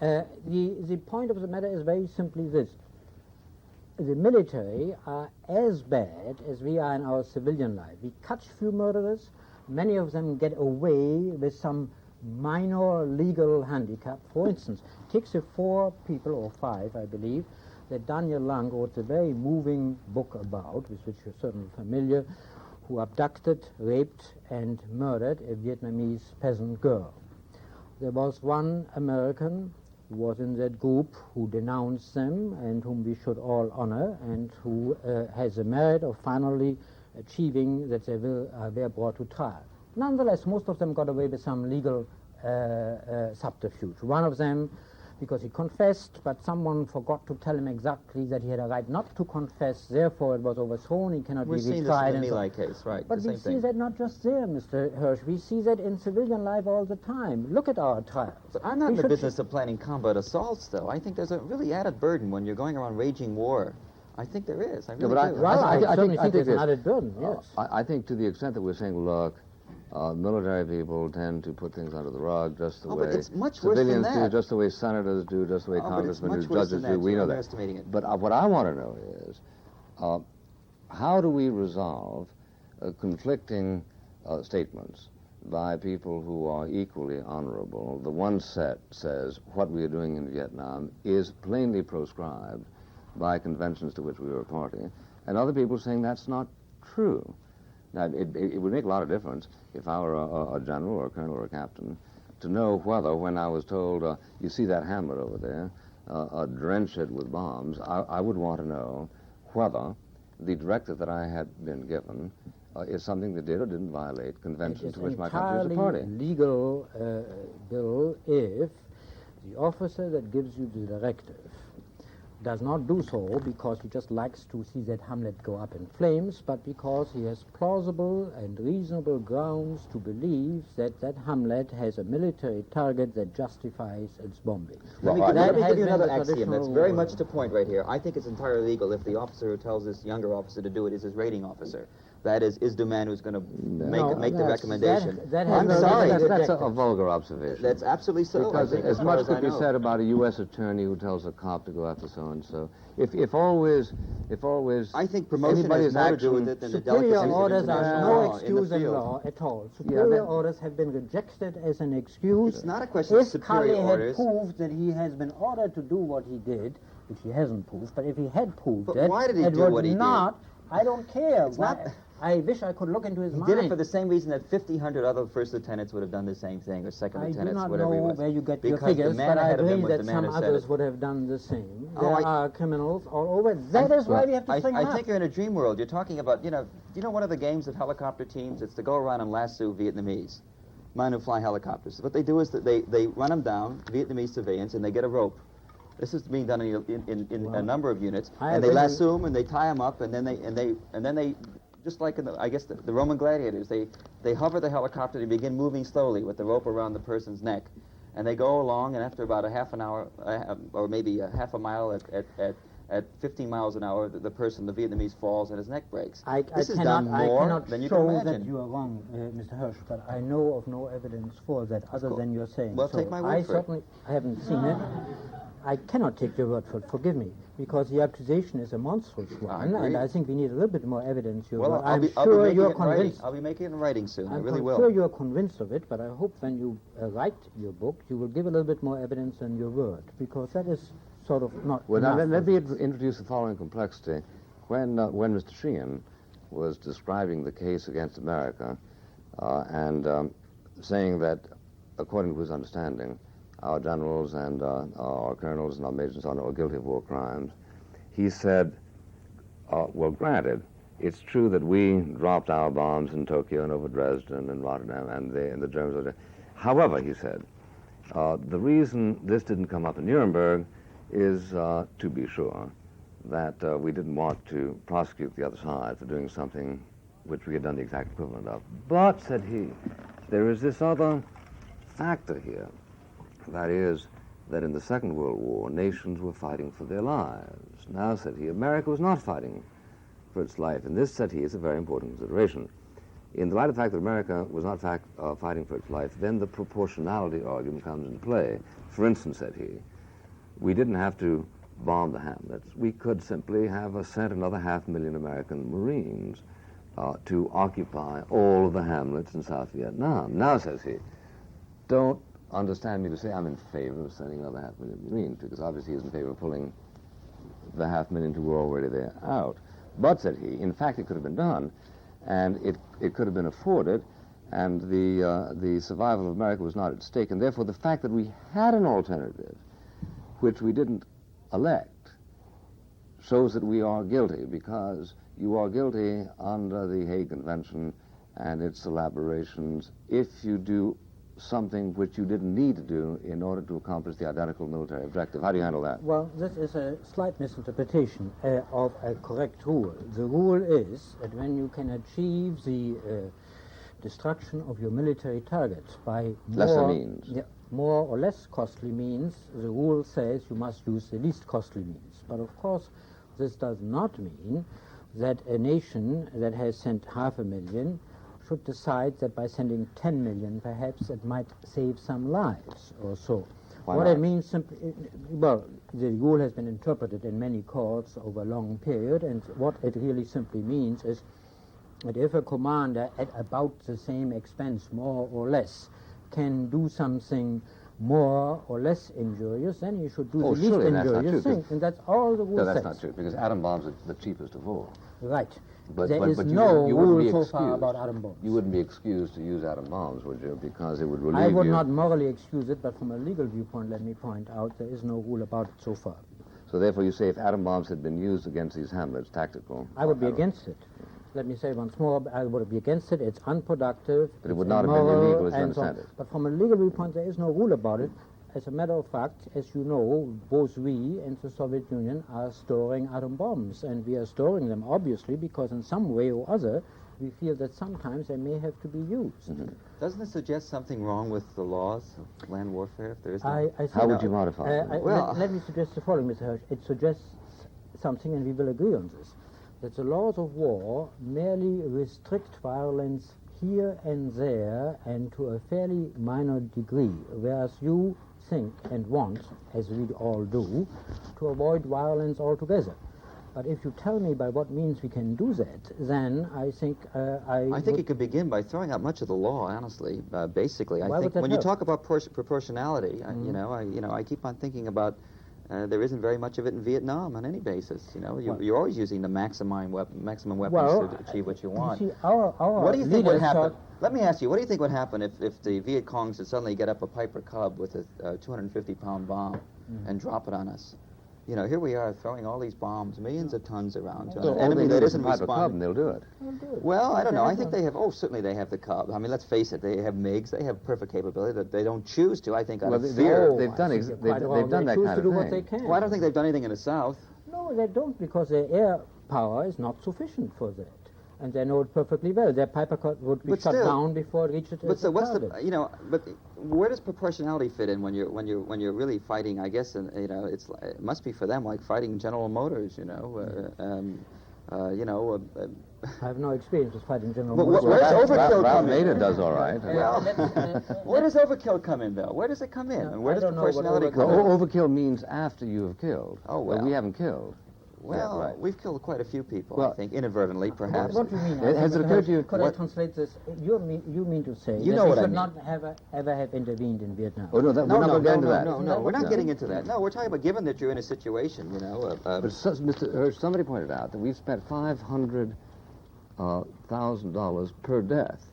Speaker 3: The point of the matter is very simply this. The military are as bad as we are in our civilian life. We catch few murderers. Many of them get away with some minor legal handicap. For instance, take the 4 people, or 5, I believe, that Daniel Lang wrote a very moving book about, with which you're certainly familiar, who abducted, raped, and murdered a Vietnamese peasant girl. There was one American who was in that group who denounced them and whom we should all honor, and who has the merit of finally achieving that they were brought to trial. Nonetheless, most of them got away with some legal subterfuge. One of them, because he confessed, but someone forgot to tell him exactly that he had a right not to confess, therefore it was overthrown, he cannot be retried.
Speaker 2: We've seen this in the My case, right?
Speaker 3: But we see that not just there, Mr. Hersh, we see that in civilian life all the time. Look at our trials.
Speaker 2: But I'm not in the business of planning combat assaults, though. I think there's a really added burden when you're going around waging war. I think there is. I really do.
Speaker 3: Well, I certainly think there's an added burden, yes.
Speaker 1: I think to the extent that we're saying, look, military people tend to put things under the rug just the way
Speaker 2: it's much worse than
Speaker 1: civilians
Speaker 2: that.
Speaker 1: do, just the way senators do, just the way congressmen do, judges do. We know that.
Speaker 2: It.
Speaker 1: But what I want to know is, how do we resolve conflicting statements by people who are equally honorable? The one set says what we are doing in Vietnam is plainly proscribed by conventions to which we were a party, and other people saying that's not true. Now, it would make a lot of difference if I were a general or a colonel or a captain to know whether, when I was told, you see that hamlet over there, drench it with bombs, I would want to know whether the directive that I had been given is something that did or didn't violate conventions to which my country is a party.
Speaker 3: It's entirely legal, Bill, if the officer that gives you the directive does not do so because he just likes to see that hamlet go up in flames, but because he has plausible and reasonable grounds to believe that that hamlet has a military target that justifies its bombing.
Speaker 2: Let me give you another axiom that's very much to point right here. I think it's entirely legal if the officer who tells this younger officer to do it is his rating officer. That is the man who's going to make the recommendation.
Speaker 3: I'm
Speaker 1: sorry. That's a vulgar observation.
Speaker 2: That's absolutely so.
Speaker 1: Because as much could be said about a U.S. attorney who tells a cop to go after so-and-so. If always
Speaker 2: I think promotion has more to do with it than the delicacy
Speaker 3: superior orders are no excuse in
Speaker 2: field.
Speaker 3: Law at all. Superior orders have been rejected as an excuse.
Speaker 2: It's not a question of superior orders.
Speaker 3: If Collot had proved that he has been ordered to do what he did, which he hasn't proved, but if he had proved it,
Speaker 2: why did he
Speaker 3: it
Speaker 2: do
Speaker 3: would
Speaker 2: what he
Speaker 3: not. I don't care.
Speaker 2: It's not.
Speaker 3: I wish I could look into his mind.
Speaker 2: He did it for the same reason that 1,500 other first lieutenants would have done the same thing, or second lieutenants, whatever he was.
Speaker 3: I do not know where you get your
Speaker 2: because
Speaker 3: figures, but I agree that some others
Speaker 2: it.
Speaker 3: would have done the same.
Speaker 2: Oh,
Speaker 3: there are criminals all over. That is why we have to bring
Speaker 2: I think you're in a dream world. You're talking about, you know one of the games of helicopter teams? It's to go around and lasso Vietnamese, men who fly helicopters. What they do is that they run them down, Vietnamese civilians, and they get a rope. This is being done in a number of units, and they lasso them and they tie them up, and then they just like in the Roman gladiators, they hover the helicopter, they begin moving slowly with the rope around the person's neck, and they go along, and after about a half an hour or maybe a half a mile at 15 miles an hour, the Vietnamese falls and his neck breaks.
Speaker 3: I cannot
Speaker 2: than you
Speaker 3: show
Speaker 2: can imagine.
Speaker 3: that you are wrong, Mr. Hersh, but I know of no evidence for that other than you're saying.
Speaker 2: Well, take my word for it.
Speaker 3: I haven't seen it. I cannot take your word for it, forgive me, because the accusation is a monstrous one, and I think we need a little bit more evidence.
Speaker 2: I'll be making it in writing soon. I really will.
Speaker 3: I'm sure you're convinced of it, but I hope when you write your book, you will give a little bit more evidence than your word, because that is sort of not
Speaker 1: Well, now,
Speaker 3: enough.
Speaker 1: let me introduce the following complexity. When Mr. Sheehan was describing the case against America and saying that, according to his understanding, our generals and our colonels and our majors and so on were guilty of war crimes. He said, well, granted, it's true that we dropped our bombs in Tokyo and over Dresden and Rotterdam and the Germans. However, he said, the reason this didn't come up in Nuremberg is, to be sure, that we didn't want to prosecute the other side for doing something which we had done the exact equivalent of. But, said he, there is this other factor here. That is, that in the Second World War, nations were fighting for their lives. Now, said he, America was not fighting for its life. And this, said he, is a very important consideration. In the light of the fact that America was not fighting for its life, then the proportionality argument comes into play. For instance, said he, we didn't have to bomb the hamlets. We could simply have sent another 500,000 American Marines to occupy all of the hamlets in South Vietnam. Now, says he, don't understand me to say I'm in favor of sending another 500,000 Marines, because obviously he's in favor of pulling the 500,000 who were already there out. But, said he, in fact, it could have been done, and it could have been afforded, and the survival of America was not at stake. And therefore, the fact that we had an alternative, which we didn't elect, shows that we are guilty, because you are guilty under the Hague Convention and its elaborations if you do something which you didn't need to do in order to accomplish the identical military objective. How do you handle that?
Speaker 3: Well, this is a slight misinterpretation of a correct rule. The rule is that when you can achieve the destruction of your military targets by
Speaker 1: lesser means,
Speaker 3: more or less costly means, the rule says you must use the least costly means. But of course, this does not mean that a nation that has sent 500,000 should decide that by sending 10 million, perhaps it might save some lives or so.
Speaker 1: Why
Speaker 3: what
Speaker 1: not?
Speaker 3: it means simply, well, the rule has been interpreted in many courts over a long period, and what it really simply means is that if a commander at about the same expense, more or less, can do something more or less injurious, then he should do the least
Speaker 1: surely that's not
Speaker 3: injurious
Speaker 1: true,
Speaker 3: thing, and that's all the rule
Speaker 1: No,
Speaker 3: says.
Speaker 1: that's not true, because atom bombs are the cheapest of all.
Speaker 3: Right.
Speaker 1: But
Speaker 3: There is
Speaker 1: you
Speaker 3: no
Speaker 1: wouldn't be
Speaker 3: rule so far
Speaker 1: excused.
Speaker 3: about atom bombs.
Speaker 1: You wouldn't be excused to use atom bombs, would you? Because it would relieve
Speaker 3: I would
Speaker 1: you.
Speaker 3: not morally excuse it, but from a legal viewpoint, let me point out, there is no rule about it so far.
Speaker 1: So therefore you say if atom bombs had been used against these hamlets, tactical...
Speaker 3: I would be against it. Let me say once more, I would be against it. It's unproductive.
Speaker 1: But it would not have been
Speaker 3: immoral,
Speaker 1: illegal as you
Speaker 3: and so on.
Speaker 1: understand it.
Speaker 3: But from a legal viewpoint, there is no rule about it. As a matter of fact, as you know, both we and the Soviet Union are storing atom bombs, and we are storing them, obviously, because in some way or other, we feel that sometimes they may have to be used.
Speaker 1: Mm-hmm.
Speaker 2: Doesn't it suggest something wrong with the laws of land warfare, if there is one?
Speaker 1: How would you modify it?
Speaker 3: Let me suggest the following, Mr. Hersh. It suggests something, and we will agree on this, that the laws of war merely restrict violence here and there and to a fairly minor degree, whereas you think and want, as we all do, to avoid violence altogether. But if you tell me by what means we can do that, then I think
Speaker 2: I think you could begin by throwing out much of the law, honestly. Basically, I
Speaker 3: Why
Speaker 2: think
Speaker 3: would that
Speaker 2: when you
Speaker 3: help?
Speaker 2: talk about proportionality, I keep on thinking about there isn't very much of it in Vietnam on any basis. You're always using the maximum weapons to achieve what you want.
Speaker 3: See, our
Speaker 2: What do you think would
Speaker 3: leaders
Speaker 2: happen?
Speaker 3: thought-
Speaker 2: Let me ask you, what do you think would happen if the Viet Congs would suddenly get up a Piper Cub with a 250-pound bomb and drop it on us? Here we are throwing all these bombs, millions of tons around to an enemy that isn't
Speaker 1: Piper Cub, and
Speaker 2: responding.
Speaker 1: they'll do it.
Speaker 2: Well, I don't know. I think they have, certainly they have the Cub. I mean, let's face it, they have MiGs. They have perfect capability that they don't choose to, I think, out of fear.
Speaker 1: They've done
Speaker 3: I think you're quite wrong.
Speaker 1: that
Speaker 3: They choose
Speaker 1: kind
Speaker 3: to
Speaker 1: of
Speaker 3: do what they
Speaker 1: thing.
Speaker 3: can.
Speaker 2: Well, I don't think they've done anything in the South.
Speaker 3: No, they don't, because their air power is not sufficient for that. And they know it perfectly well. Their Piper Cub would be
Speaker 2: But
Speaker 3: shut
Speaker 2: still-
Speaker 3: down before it reached
Speaker 2: But
Speaker 3: its
Speaker 2: so what's
Speaker 3: target.
Speaker 2: but where does proportionality fit in when you're really fighting? I guess it must be for them like fighting General Motors.
Speaker 3: I have no experience with fighting General
Speaker 2: But
Speaker 3: Motors.
Speaker 2: where does overkill
Speaker 1: Ralph
Speaker 2: come in?
Speaker 1: Nader does all right.
Speaker 2: Where does overkill come in, though? Where does it come in? And where
Speaker 3: I
Speaker 2: does
Speaker 3: don't know what
Speaker 2: proportionality
Speaker 3: overkill
Speaker 2: come in?
Speaker 1: Overkill means after you have killed.
Speaker 2: Oh, well.
Speaker 1: We haven't killed.
Speaker 2: Well,
Speaker 1: Yeah, right.
Speaker 2: we've killed quite a few people,
Speaker 1: Well,
Speaker 2: I think, inadvertently, perhaps.
Speaker 3: What do you mean?
Speaker 1: Has it occurred to you-
Speaker 3: Could I
Speaker 1: what-
Speaker 3: translate this? You mean to say
Speaker 2: You
Speaker 3: that
Speaker 2: know
Speaker 3: we
Speaker 2: what I
Speaker 3: should
Speaker 2: mean.
Speaker 3: not ever have intervened in Vietnam?
Speaker 1: Oh, no, we're not going to get into that.
Speaker 2: No, we're not
Speaker 1: No.
Speaker 2: getting into that. No, we're talking about given that you're in a situation,
Speaker 1: But Mr. Hersh, somebody pointed out that we've spent 500 $1,000 per death.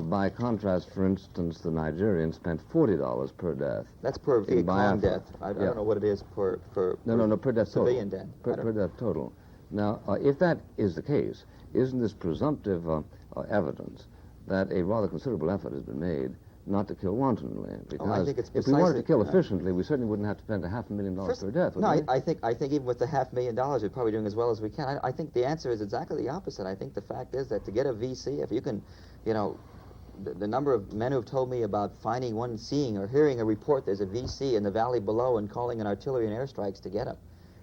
Speaker 1: By contrast, for instance, the Nigerians spent $40 per death.
Speaker 2: That's per Viet Cong death. I
Speaker 1: Yeah.
Speaker 2: don't know what it is per
Speaker 1: No, per death total.
Speaker 2: civilian death.
Speaker 1: Per death total. Now, if that is the case, isn't this presumptive evidence that a rather considerable effort has been made not to kill wantonly? Because
Speaker 2: I think it's
Speaker 1: if we wanted to
Speaker 2: precisely-
Speaker 1: kill efficiently, we certainly wouldn't have to spend $500,000 per death, would
Speaker 2: No,
Speaker 1: we?
Speaker 2: I think even with the $500,000, we're probably doing as well as we can. I think the answer is exactly the opposite. I think the fact is that to get a VC, if you can, the number of men who've told me about finding one, seeing or hearing a report there's a VC in the valley below and calling in artillery and airstrikes to get him,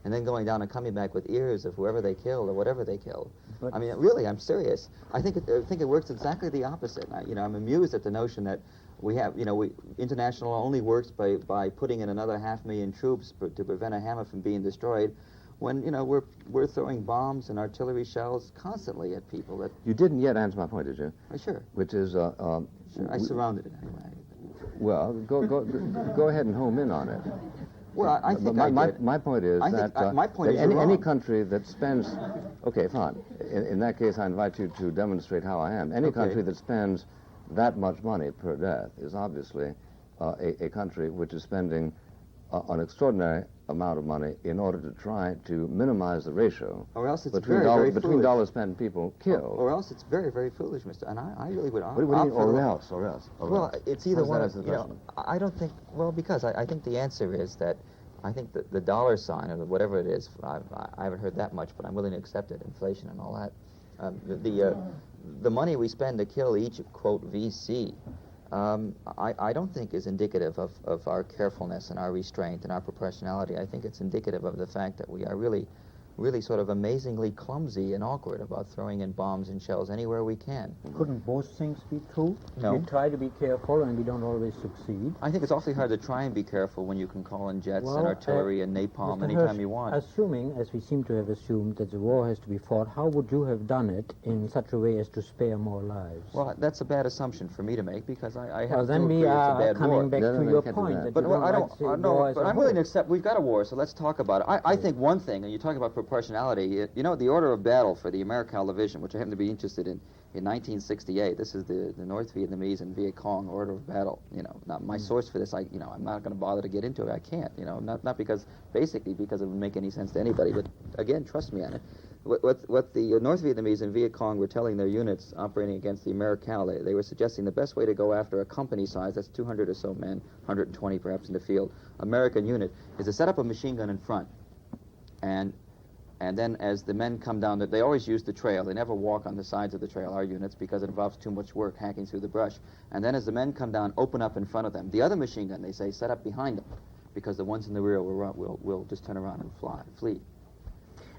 Speaker 2: and then going down and coming back with ears of whoever they killed or whatever they killed.
Speaker 3: But
Speaker 2: I mean, really, I'm serious. I think it works exactly the opposite. I'm amused at the notion that we have, international only works by putting in another 500,000 troops to prevent a hammer from being destroyed, when we're throwing bombs and artillery shells constantly at people. That
Speaker 1: You didn't yet answer my point, did you?
Speaker 2: sure.
Speaker 1: Which is,
Speaker 2: Sure. I surrounded it anyway.
Speaker 1: well, go ahead and home in on it.
Speaker 2: Well, I think
Speaker 1: my point is
Speaker 2: I think,
Speaker 1: that,
Speaker 2: my point
Speaker 1: that
Speaker 2: is you're
Speaker 1: any
Speaker 2: wrong.
Speaker 1: country that spends, okay, fine. In that case, I invite you to demonstrate how I am. Any
Speaker 2: Okay.
Speaker 1: country that spends that much money per death is obviously a country which is spending an extraordinary amount of money in order to try to minimize the ratio
Speaker 2: Or else it's
Speaker 1: between
Speaker 2: very
Speaker 1: between
Speaker 2: foolish.
Speaker 1: dollars spent and people killed.
Speaker 2: Or else it's very, very foolish, Mr. And I really would.
Speaker 1: What do you mean, or else?
Speaker 2: Well, it's either
Speaker 1: How does that
Speaker 2: one.
Speaker 1: answer the question?
Speaker 2: I don't think. Well, because I think the answer is that I think that the dollar sign or whatever it is. I haven't heard that much, but I'm willing to accept it. Inflation and all that. The money we spend to kill each quote VC. I don't think is indicative of our carefulness and our restraint and our proportionality. I think it's indicative of the fact that we are really sort of amazingly clumsy and awkward about throwing in bombs and shells anywhere we can.
Speaker 3: couldn't both things be true?
Speaker 2: No.
Speaker 3: We try to be careful and we don't always succeed.
Speaker 2: I think it's awfully hard to try and be careful when you can call in jets and
Speaker 3: Well,
Speaker 2: artillery and napalm
Speaker 3: Mr.
Speaker 2: anytime
Speaker 3: Hersh,
Speaker 2: you want.
Speaker 3: Assuming, as we seem to have assumed, that the war has to be fought, how would you have done it in such a way as to spare more lives?
Speaker 2: Well, that's a bad assumption for me to make because I have
Speaker 3: Well,
Speaker 2: to
Speaker 3: then
Speaker 2: agree
Speaker 3: we
Speaker 2: it's a
Speaker 3: are
Speaker 2: bad
Speaker 3: coming
Speaker 2: war.
Speaker 3: back
Speaker 1: No,
Speaker 3: to
Speaker 1: you
Speaker 3: your
Speaker 1: can't do
Speaker 3: point.
Speaker 1: that.
Speaker 3: That
Speaker 2: But
Speaker 3: you
Speaker 2: well, I
Speaker 3: like
Speaker 2: don't.
Speaker 3: the war
Speaker 2: No,
Speaker 3: as
Speaker 2: but
Speaker 3: a
Speaker 2: I'm willing to
Speaker 3: whole.
Speaker 2: accept. We've got a war, so let's talk about it. I think one thing, and you talk about proportionality. The order of battle for the Americal Division, which I happen to be interested in 1968. This is the North Vietnamese and Viet Cong order of battle. Not my source for this. I'm not going to bother to get into it. I can't. Not because it would make any sense to anybody. But again, trust me on it. What the North Vietnamese and Viet Cong were telling their units operating against the Americal, they were suggesting the best way to go after a company size, that's 200 or so men, 120 perhaps in the field, American unit, is to set up a machine gun in front. And then as the men come down, they always use the trail. They never walk on the sides of the trail, our units, because it involves too much work hacking through the brush. And then as the men come down, open up in front of them. The other machine gun, they say, set up behind them, because the ones in the rear will just turn around and flee.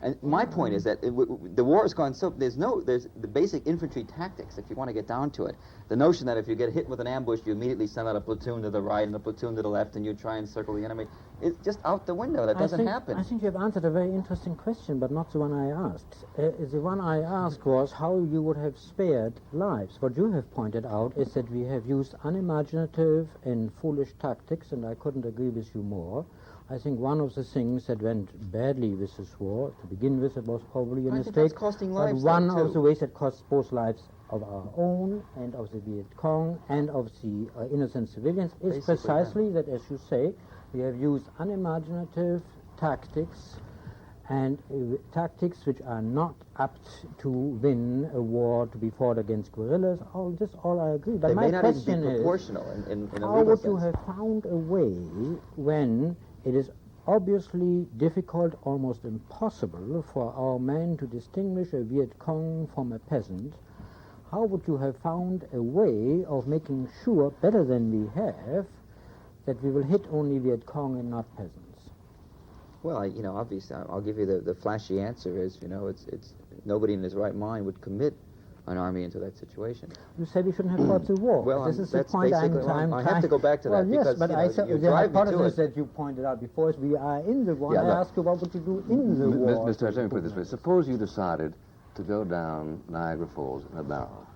Speaker 2: And my point is that the war has gone so, there's the basic infantry tactics, if you want to get down to it. The notion that if you get hit with an ambush, you immediately send out a platoon to the right and a platoon to the left, and you try and circle the enemy. It's just out the window. That doesn't happen.
Speaker 3: I think you have answered a very interesting question, but not the one I asked. The one I asked was how you would have spared lives. What you have pointed out is that we have used unimaginative and foolish tactics, and I couldn't agree with you more. I think one of the things that went badly with this war, to begin with, it was probably a
Speaker 2: I think
Speaker 3: mistake.
Speaker 2: that's costing
Speaker 3: but
Speaker 2: lives,
Speaker 3: one
Speaker 2: though,
Speaker 3: of
Speaker 2: too.
Speaker 3: the ways that cost both lives of our own and of the Viet Cong and of the innocent civilians is
Speaker 2: Basically,
Speaker 3: precisely that, as you say, we have used unimaginative tactics and tactics which are not apt to win a war to be fought against guerrillas. All I agree. But
Speaker 2: They
Speaker 3: my
Speaker 2: may not even
Speaker 3: question
Speaker 2: be
Speaker 3: is,
Speaker 2: proportional in a
Speaker 3: how
Speaker 2: legal
Speaker 3: would you
Speaker 2: sense.
Speaker 3: have found a way when it is obviously difficult, almost impossible, for our men to distinguish a Viet Cong from a peasant? How would you have found a way of making sure, better than we have, that we will hit only Viet Cong and not peasants?
Speaker 2: Well, obviously, I'll give you the flashy answer is, it's nobody in his right mind would commit an army into that situation.
Speaker 3: You say we shouldn't have fought the war.
Speaker 2: Well,
Speaker 3: this is the
Speaker 2: that's
Speaker 3: point I'm
Speaker 2: basically wrong.
Speaker 3: trying.
Speaker 2: I have to go back to
Speaker 3: well,
Speaker 2: that
Speaker 3: yes,
Speaker 2: because,
Speaker 3: but
Speaker 2: you know,
Speaker 3: I said
Speaker 2: you
Speaker 3: the
Speaker 2: drive me to
Speaker 3: hypothesis
Speaker 2: it.
Speaker 3: that you pointed out before is we are in the war.
Speaker 1: Yeah,
Speaker 3: I
Speaker 1: look.
Speaker 3: ask you, what would you do in the war?
Speaker 1: Mr. Hersh, let me put it this way. Suppose you decided to go down Niagara Falls in a barrel.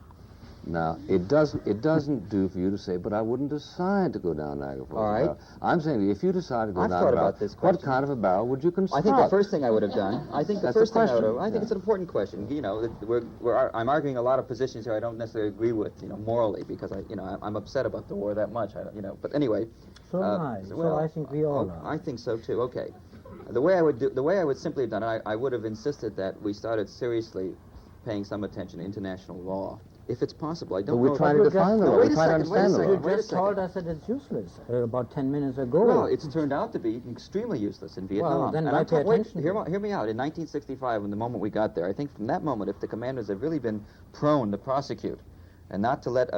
Speaker 1: Now, it doesn't do for you to say, but I wouldn't decide to go down Niagara Falls.
Speaker 2: All right.
Speaker 1: Barrel. I'm saying if you decide to go
Speaker 2: I've
Speaker 1: down
Speaker 2: thought
Speaker 1: the barrel,
Speaker 2: about this
Speaker 1: what
Speaker 2: question.
Speaker 1: kind of a barrel would you construct?
Speaker 2: I think the first thing I would have done. I think the
Speaker 1: That's
Speaker 2: first
Speaker 1: the
Speaker 2: thing I would have.
Speaker 1: question.
Speaker 2: I think it's an important question. You know, I'm arguing a lot of positions here I don't necessarily agree with. You know, morally, because I'm upset about the war that much. But anyway.
Speaker 3: So am I. So I think we all are.
Speaker 2: I think so too. Okay. The way I would simply have done it, I would have insisted that we started seriously paying some attention to international law. If it's possible, I don't know.
Speaker 1: We're trying to define the law. We're trying to understand the law.
Speaker 3: You just told us that it's useless about 10 minutes ago.
Speaker 2: Well, it's turned out to be extremely useless in Vietnam.
Speaker 3: Well, then
Speaker 2: and
Speaker 3: why pay attention?
Speaker 2: Hear me out. In 1965, when the moment we got there, I think from that moment, if the commanders have really been prone to prosecute and not to let,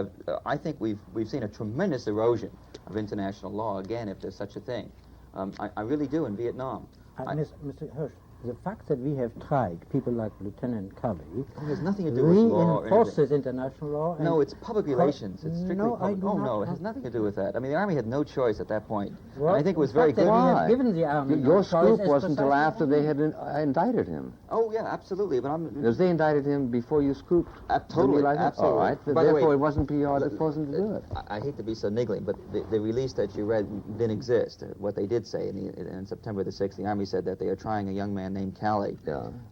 Speaker 2: I think we've seen a tremendous erosion of international law again, if there's such a thing. I really do in Vietnam.
Speaker 3: Mr. Hersh, the fact that we have tried people like Lieutenant Cully
Speaker 2: has nothing to do with law or
Speaker 3: reinforces international law.
Speaker 2: No, it's public relations. It's strictly public.
Speaker 3: No,
Speaker 2: it has nothing to do with that. I mean, the Army had no choice at that point.
Speaker 3: Well,
Speaker 2: I think it was very good.
Speaker 3: We have given the Army
Speaker 1: Your
Speaker 3: no
Speaker 1: scoop
Speaker 3: choice
Speaker 1: wasn't until after they had indicted him.
Speaker 2: Oh, yeah, absolutely. But
Speaker 1: Because they indicted him before you scooped.
Speaker 2: Totally, absolutely.
Speaker 1: All right.
Speaker 2: By the
Speaker 1: Therefore,
Speaker 2: way,
Speaker 1: it wasn't PR that forced him to do it.
Speaker 2: I hate to be so niggling, but the release that you read didn't exist. What they did say in September the 6th, the Army said that they are trying a young man named Callie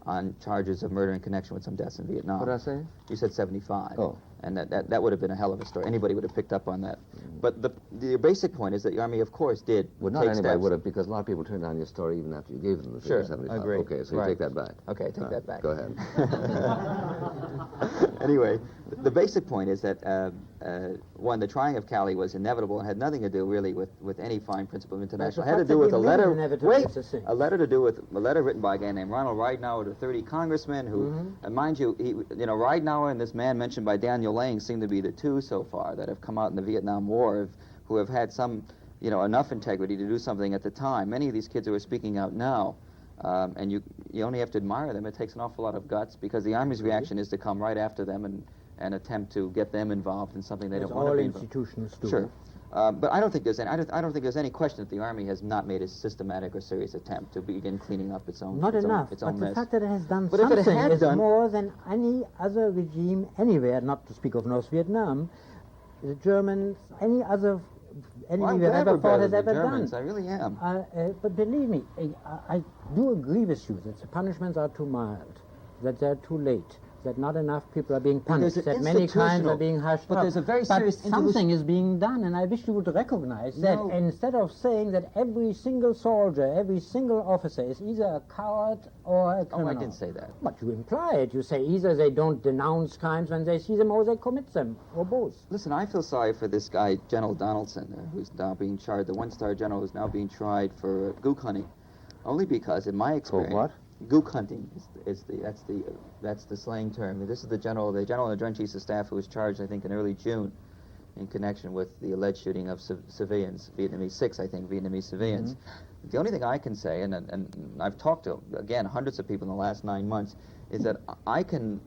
Speaker 2: on charges of murder in connection with some deaths in Vietnam.
Speaker 1: What did I say?
Speaker 2: You said 75.
Speaker 1: Oh.
Speaker 2: And that would have been a hell of a story. Anybody would have picked up on that. But the basic point is that the Army, of course, did
Speaker 1: Well, not
Speaker 2: take
Speaker 1: anybody
Speaker 2: steps.
Speaker 1: would have, because a lot of people turned down your story even after you gave them the figure
Speaker 2: Sure,
Speaker 1: 75.
Speaker 2: agreed.
Speaker 1: Okay, so
Speaker 2: Right.
Speaker 1: you take that back.
Speaker 2: Okay, take that back.
Speaker 1: Go ahead.
Speaker 2: Anyway, the basic point is that, one, the trying of Callie was inevitable and had nothing to do really with any fine principle of international. It had to do with a letter. Wait, a letter written by a guy named Ronald Ridenauer to 30 congressmen who, and mind you, Ridenauer and this man mentioned by Daniel Lang seem to be the two so far that have come out in the Vietnam War who have had some, enough integrity to do something at the time. Many of these kids who are speaking out now. And you only have to admire them. It takes an awful lot of guts, because the Army's reaction is to come right after them and attempt to get them involved in something they don't want to be involved.
Speaker 3: All institutions do.
Speaker 2: Sure. But I don't think there's any question that the Army has not made a systematic or serious attempt to begin cleaning up its own
Speaker 3: Not enough.
Speaker 2: its own
Speaker 3: but
Speaker 2: mess.
Speaker 3: the fact that it has done
Speaker 2: But if
Speaker 3: something
Speaker 2: it had
Speaker 3: is
Speaker 2: done,
Speaker 3: more than any other regime anywhere, not to speak of North Vietnam, the Germans, any other enemy that ever fought has ever
Speaker 2: Germans,
Speaker 3: done.
Speaker 2: I really am.
Speaker 3: But believe me, I do agree with you that the punishments are too mild, that they're too late, that not enough people are being punished, that many crimes are being hushed
Speaker 2: but
Speaker 3: up.
Speaker 2: there's a very serious
Speaker 3: something is being done, and I wish you would recognize that instead of saying that every single soldier, every single officer is either a coward or a criminal.
Speaker 2: Oh, I didn't say that.
Speaker 3: But you imply it. You say either they don't denounce crimes when they see them or they commit them, or both.
Speaker 2: Listen, I feel sorry for this guy, General Donaldson, who's now being charged, the one-star general who's now being tried for gook hunting, only because, in my experience...
Speaker 1: For what?
Speaker 2: Gook hunting that's the slang term. This is the general and the Joint Chiefs of Staff who was charged, I think, in early June, in connection with the alleged shooting of civilians, six Vietnamese civilians. Mm-hmm. The only thing I can say, and I've talked to again hundreds of people in the last 9 months, is that I can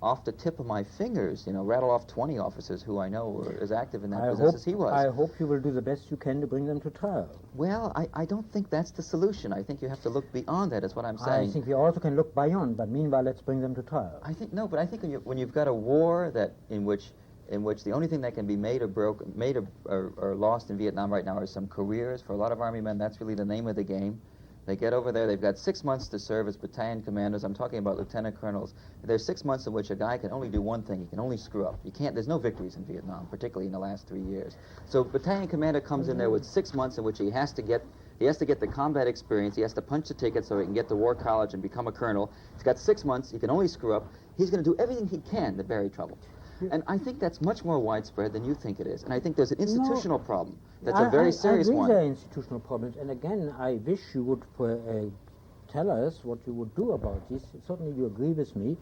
Speaker 2: off the tip of my fingers, rattle off 20 officers who I know were as active in that business as he was.
Speaker 3: I hope you will do the best you can to bring them to trial.
Speaker 2: Well, I don't think that's the solution. I think you have to look beyond that, is what I'm saying.
Speaker 3: I think we also can look beyond, but meanwhile, let's bring them to trial.
Speaker 2: I think when you've got a war in which the only thing that can be made or lost in Vietnam right now are some careers. For a lot of Army men, that's really the name of the game. They get over there, they've got 6 months to serve as battalion commanders. I'm talking about lieutenant colonels. There's 6 months in which a guy can only do one thing. He can only screw up. There's no victories in Vietnam, particularly in the last 3 years. So battalion commander comes in there with 6 months in which he has to get the combat experience. He has to punch the ticket so he can get to war college and become a colonel. He's got 6 months. He can only screw up. He's going to do everything he can to bury trouble. And I think that's much more widespread than you think it is. And I think there's an institutional problem that's a very serious one.
Speaker 3: There are institutional problems. And again, I wish you would tell us what you would do about this. Certainly you agree with me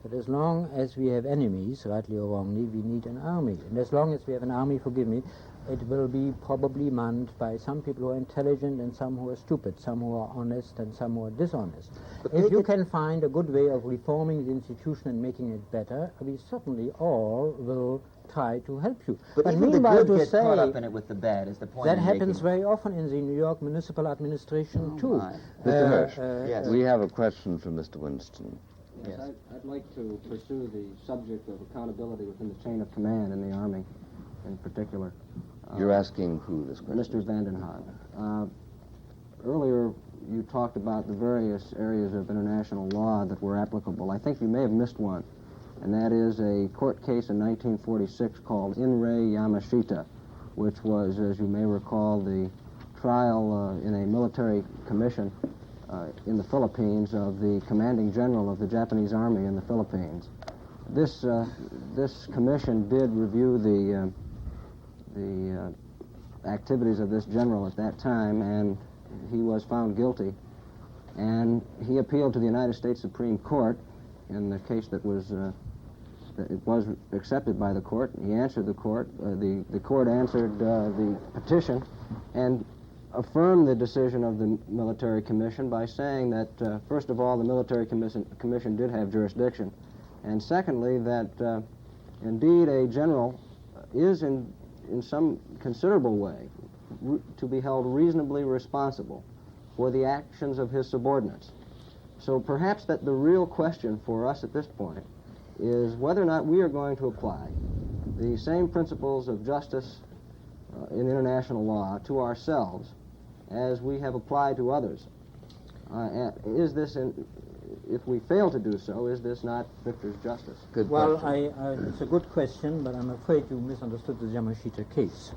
Speaker 3: that as long as we have enemies, rightly or wrongly, we need an army. And as long as we have an army, forgive me, it will be probably manned by some people who are intelligent and some who are stupid, some who are honest and some who are dishonest. But if you can find a good way of reforming the institution and making it better, we certainly all will try to help you.
Speaker 2: But even the good get caught up in it with the bad, is the point
Speaker 3: that
Speaker 2: I'm
Speaker 3: happens
Speaker 2: making.
Speaker 3: very often in the New York municipal administration, too.
Speaker 1: Mr. Hersh,
Speaker 2: yes.
Speaker 1: we have a question from Mr. Winston.
Speaker 2: Yes.
Speaker 4: I'd like to pursue the subject of accountability within the chain of command in the Army, in particular.
Speaker 1: You're asking who this question
Speaker 4: Mr.
Speaker 1: is?
Speaker 4: Vanden Haag. Earlier, you talked about the various areas of international law that were applicable. I think you may have missed one, and that is a court case in 1946 called In Re Yamashita, which was, as you may recall, the trial in a military commission in the Philippines of the commanding general of the Japanese Army in the Philippines. This commission did review the activities of this general at that time, and he was found guilty. And he appealed to the United States Supreme Court in the case that was accepted by the court. He answered the court. The court answered the petition and affirmed the decision of the military commission by saying that, first of all, the military commission did have jurisdiction, and secondly, that indeed a general is in some considerable way to be held reasonably responsible for the actions of his subordinates. So perhaps that the real question for us at this point is whether or not we are going to apply the same principles of justice in international law to ourselves as we have applied to others. Is this, if we fail to do so, is this not victor's justice?
Speaker 1: Good
Speaker 3: Well,
Speaker 1: question.
Speaker 3: it's a good question, but I'm afraid you misunderstood the Yamashita case.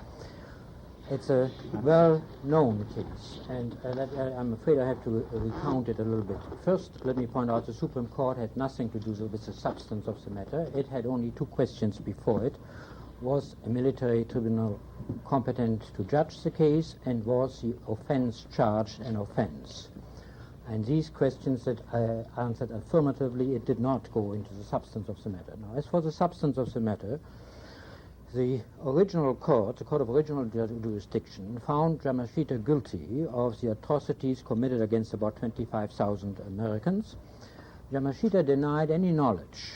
Speaker 3: It's a well-known case, and I'm afraid I have to recount it a little bit. First, let me point out the Supreme Court had nothing to do with the substance of the matter. It had only two questions before it. Was a military tribunal competent to judge the case, and was the offense charged an offense? And these questions that I answered affirmatively, it did not go into the substance of the matter. Now, as for the substance of the matter, the original court, the court of original jurisdiction, found Yamashita guilty of the atrocities committed against about 25,000 Americans. Yamashita denied any knowledge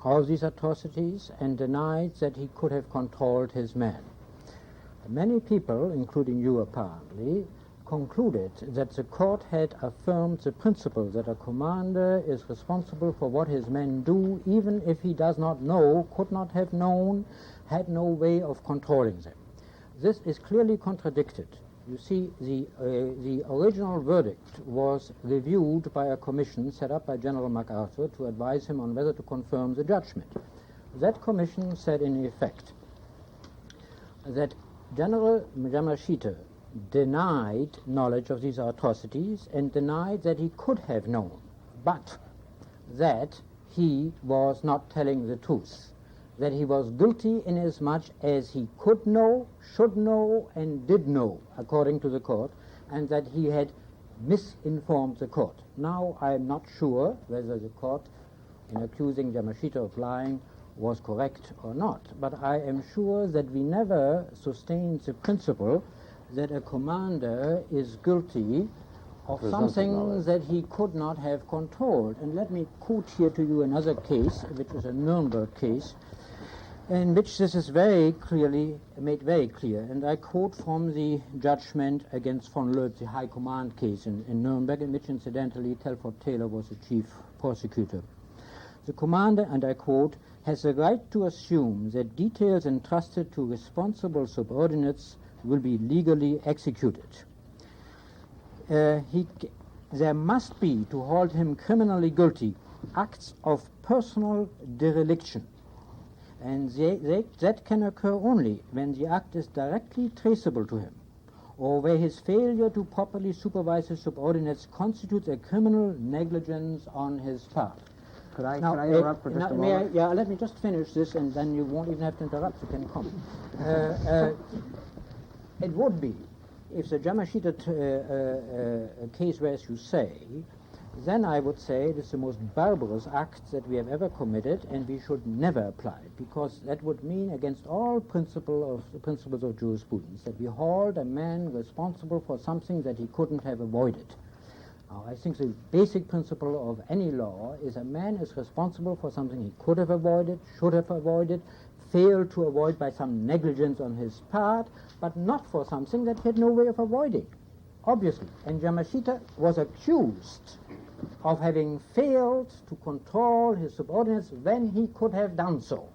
Speaker 3: of these atrocities and denied that he could have controlled his men. Many people, including you apparently, concluded that the court had affirmed the principle that a commander is responsible for what his men do, even if he does not know, could not have known, had no way of controlling them. This is clearly contradicted. You see, the original verdict was reviewed by a commission set up by General MacArthur to advise him on whether to confirm the judgment. That commission said in effect that General Yamashita denied knowledge of these atrocities and denied that he could have known, but that he was not telling the truth, that he was guilty inasmuch as he could know, should know, and did know, according to the court, and that he had misinformed the court. Now, I am not sure whether the court, in accusing Yamashita of lying, was correct or not, but I am sure that we never sustained the principle that a commander is guilty of something that he could not have controlled. And let me quote here to you another case, which is a Nuremberg case, in which this is very clearly made very clear. And I quote from the judgment against von Loeb, the High Command case in Nuremberg, in which incidentally Telford Taylor was the chief prosecutor. The commander, and I quote, has the right to assume that details entrusted to responsible subordinates will be legally executed. There must be, to hold him criminally guilty, acts of personal dereliction. And that can occur only when the act is directly traceable to him, or where his failure to properly supervise his subordinates constitutes a criminal negligence on his part.
Speaker 4: Could I interrupt for just a moment?
Speaker 3: Let me just finish this, and then you won't even have to interrupt. You can comment. It would be, if the Yamashita case were as you say, then I would say it is the most barbarous act that we have ever committed, and we should never apply it, because that would mean against all principles of jurisprudence, that we hold a man responsible for something that he couldn't have avoided. Now, I think the basic principle of any law is a man is responsible for something he could have avoided, should have avoided, failed to avoid by some negligence on his part, but not for something that he had no way of avoiding, obviously. And Yamashita was accused of having failed to control his subordinates when he could have done so.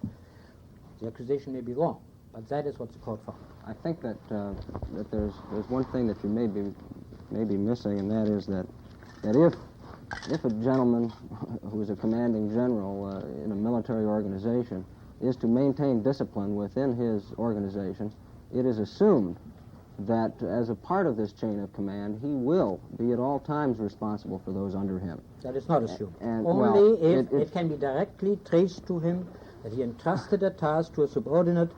Speaker 3: The accusation may be wrong, but that is what the court found.
Speaker 4: I think that that there's one thing that you may be missing, and that is that if a gentleman who is a commanding general in a military organization is to maintain discipline within his organization, it is assumed that as a part of this chain of command, he will be at all times responsible for those under him.
Speaker 3: That is not assumed.
Speaker 4: And,
Speaker 3: only
Speaker 4: well,
Speaker 3: if it can be directly traced to him that he entrusted a task to a subordinate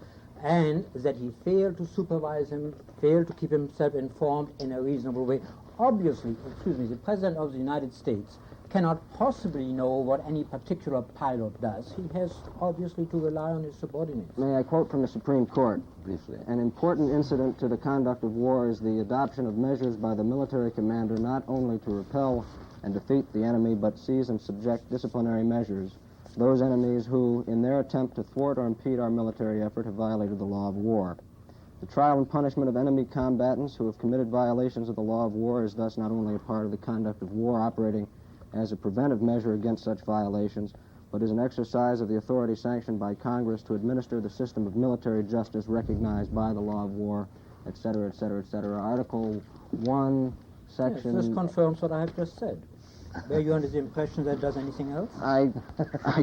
Speaker 3: and that he failed to supervise him, failed to keep himself informed in a reasonable way. Obviously, the President of the United States cannot possibly know what any particular pilot does. He has obviously to rely on his subordinates.
Speaker 4: May I quote from the Supreme Court?
Speaker 1: Briefly.
Speaker 4: An important incident to the conduct of war is the adoption of measures by the military commander not only to repel and defeat the enemy, but seize and subject disciplinary measures those enemies who, in their attempt to thwart or impede our military effort, have violated the law of war. The trial and punishment of enemy combatants who have committed violations of the law of war is thus not only a part of the conduct of war operating as a preventive measure against such violations, but is an exercise of the authority sanctioned by Congress to administer the system of military justice recognized by the law of war, etc., etc., etc. Article 1, Section...
Speaker 3: Yes, this confirms what I have just said. Were you under the impression that it does anything else?
Speaker 4: I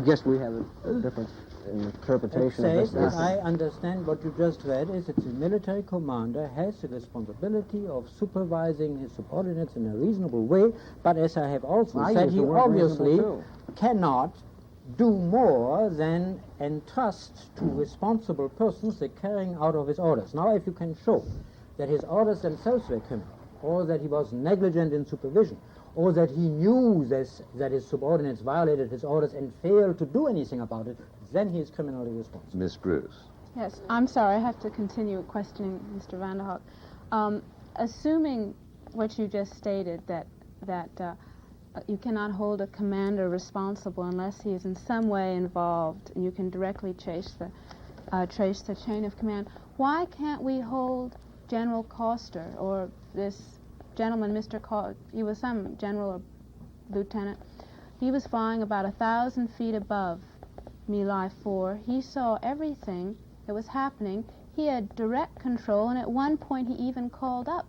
Speaker 4: guess we have a different interpretation
Speaker 3: It
Speaker 4: of
Speaker 3: says
Speaker 4: this.
Speaker 3: that I understand what you just read is that the military commander has the responsibility of supervising his subordinates in a reasonable way, but as I have also said,
Speaker 4: use
Speaker 3: he
Speaker 4: the word
Speaker 3: obviously
Speaker 4: reasonable,
Speaker 3: cannot do more than entrust to responsible persons the carrying out of his orders. Now, if you can show that his orders themselves were criminal, or that he was negligent in supervision, or that he knew that his subordinates violated his orders and failed to do anything about it, then he is criminally responsible.
Speaker 1: Miss Bruce.
Speaker 5: Yes, I'm sorry, I have to continue questioning Mr. Vanderhoek. Assuming what you just stated, that you cannot hold a commander responsible unless he is in some way involved, and you can directly trace the chain of command, why can't we hold General Coster or this gentleman, Mr. Collot, he was some general or lieutenant. He was flying about 1,000 feet above My Lai 4. He saw everything that was happening. He had direct control, and at one point he even called up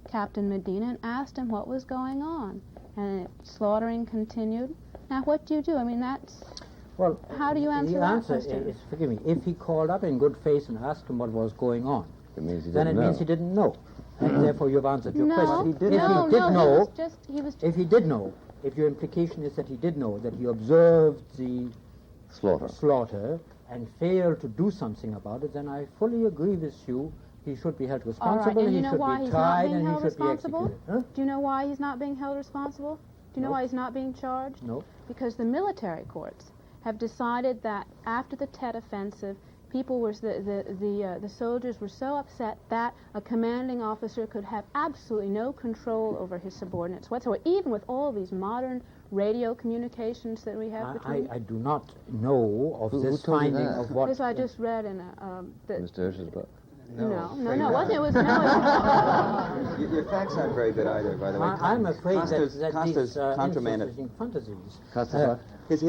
Speaker 5: Captain Medina and asked him what was going on. And slaughtering continued. Now, what do you do? I mean, that's...
Speaker 3: Well,
Speaker 5: how do you answer that question?
Speaker 3: Is, forgive me, if he called up in good faith and asked him what was going on,
Speaker 1: It means he
Speaker 3: then
Speaker 1: didn't
Speaker 3: it
Speaker 1: know.
Speaker 3: means he didn't know. And therefore you've answered your
Speaker 5: No,
Speaker 3: question.
Speaker 5: he didn't. No,
Speaker 3: If he did know,
Speaker 5: he was
Speaker 3: if he did know, if your implication is that he did know, that he observed the slaughter and failed to do something about it, then I fully agree with you. He should be held responsible,
Speaker 5: All right, and
Speaker 3: he
Speaker 5: you know
Speaker 3: should
Speaker 5: why
Speaker 3: be
Speaker 5: he's not
Speaker 3: tried,
Speaker 5: being
Speaker 3: and he
Speaker 5: held
Speaker 3: should be
Speaker 5: responsible?
Speaker 3: executed. Huh?
Speaker 5: Do you know why he's not being held responsible? Do you know
Speaker 3: No.
Speaker 5: why he's not being charged?
Speaker 3: No.
Speaker 5: Because the military courts have decided that after the Tet Offensive, people were the soldiers were so upset that a commanding officer could have absolutely no control over his subordinates whatsoever, even with all these modern radio communications that we have between.
Speaker 3: I do not know of
Speaker 1: Who
Speaker 3: this
Speaker 1: told you
Speaker 3: finding
Speaker 1: that?
Speaker 3: of what...
Speaker 5: This I just read in
Speaker 1: Mr. Hersh's book.
Speaker 5: No, it wasn't. It was no.
Speaker 2: Your facts aren't very good either, by the way.
Speaker 3: I'm afraid
Speaker 2: Costa's
Speaker 3: that these
Speaker 2: countermanded.
Speaker 3: interesting fantasies...
Speaker 1: Costa,
Speaker 2: His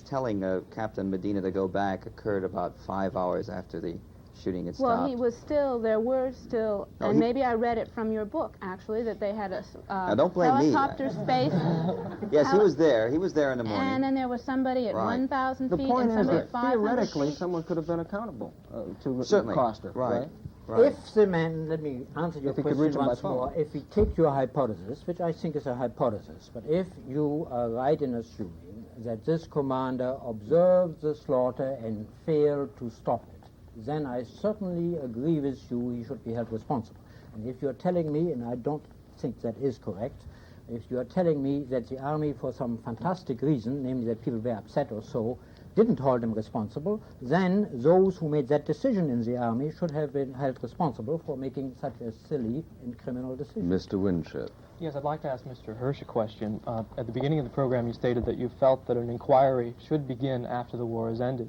Speaker 2: telling Captain Medina to go back occurred about 5 hours after the shooting had stopped.
Speaker 5: Well, he was still, there were still,
Speaker 2: No,
Speaker 5: and
Speaker 2: he-
Speaker 5: maybe I read it from your book, actually, that they had a
Speaker 2: Now, don't blame me.
Speaker 5: helicopter space.
Speaker 2: Yes, he was there. He was there in the morning.
Speaker 5: And then there was somebody at
Speaker 2: Right.
Speaker 5: 1,000
Speaker 4: The
Speaker 5: feet
Speaker 4: point
Speaker 5: and
Speaker 4: is
Speaker 5: somebody
Speaker 4: that
Speaker 5: at 500
Speaker 4: theoretically
Speaker 5: feet.
Speaker 4: someone could have been accountable to
Speaker 2: Certainly.
Speaker 4: Coster,
Speaker 2: Right. Right.
Speaker 3: If the man, let me answer your
Speaker 4: If he could reach
Speaker 3: question
Speaker 4: him by
Speaker 3: once
Speaker 4: phone.
Speaker 3: more. If we take your hypothesis, which I think is a hypothesis, but if you are right in assuming that this commander observed the slaughter and failed to stop it, then I certainly agree with you he should be held responsible. And if you're telling me, and I don't think that is correct, if you're telling me that the army, for some fantastic reason, namely that people were upset or so, didn't hold him responsible, then those who made that decision in the army should have been held responsible for making such a silly and criminal decision.
Speaker 1: Mr. Winship.
Speaker 6: Yes, I'd like to ask Mr. Hersh a question. At the beginning of the program, you stated that you felt that an inquiry should begin after the war has ended.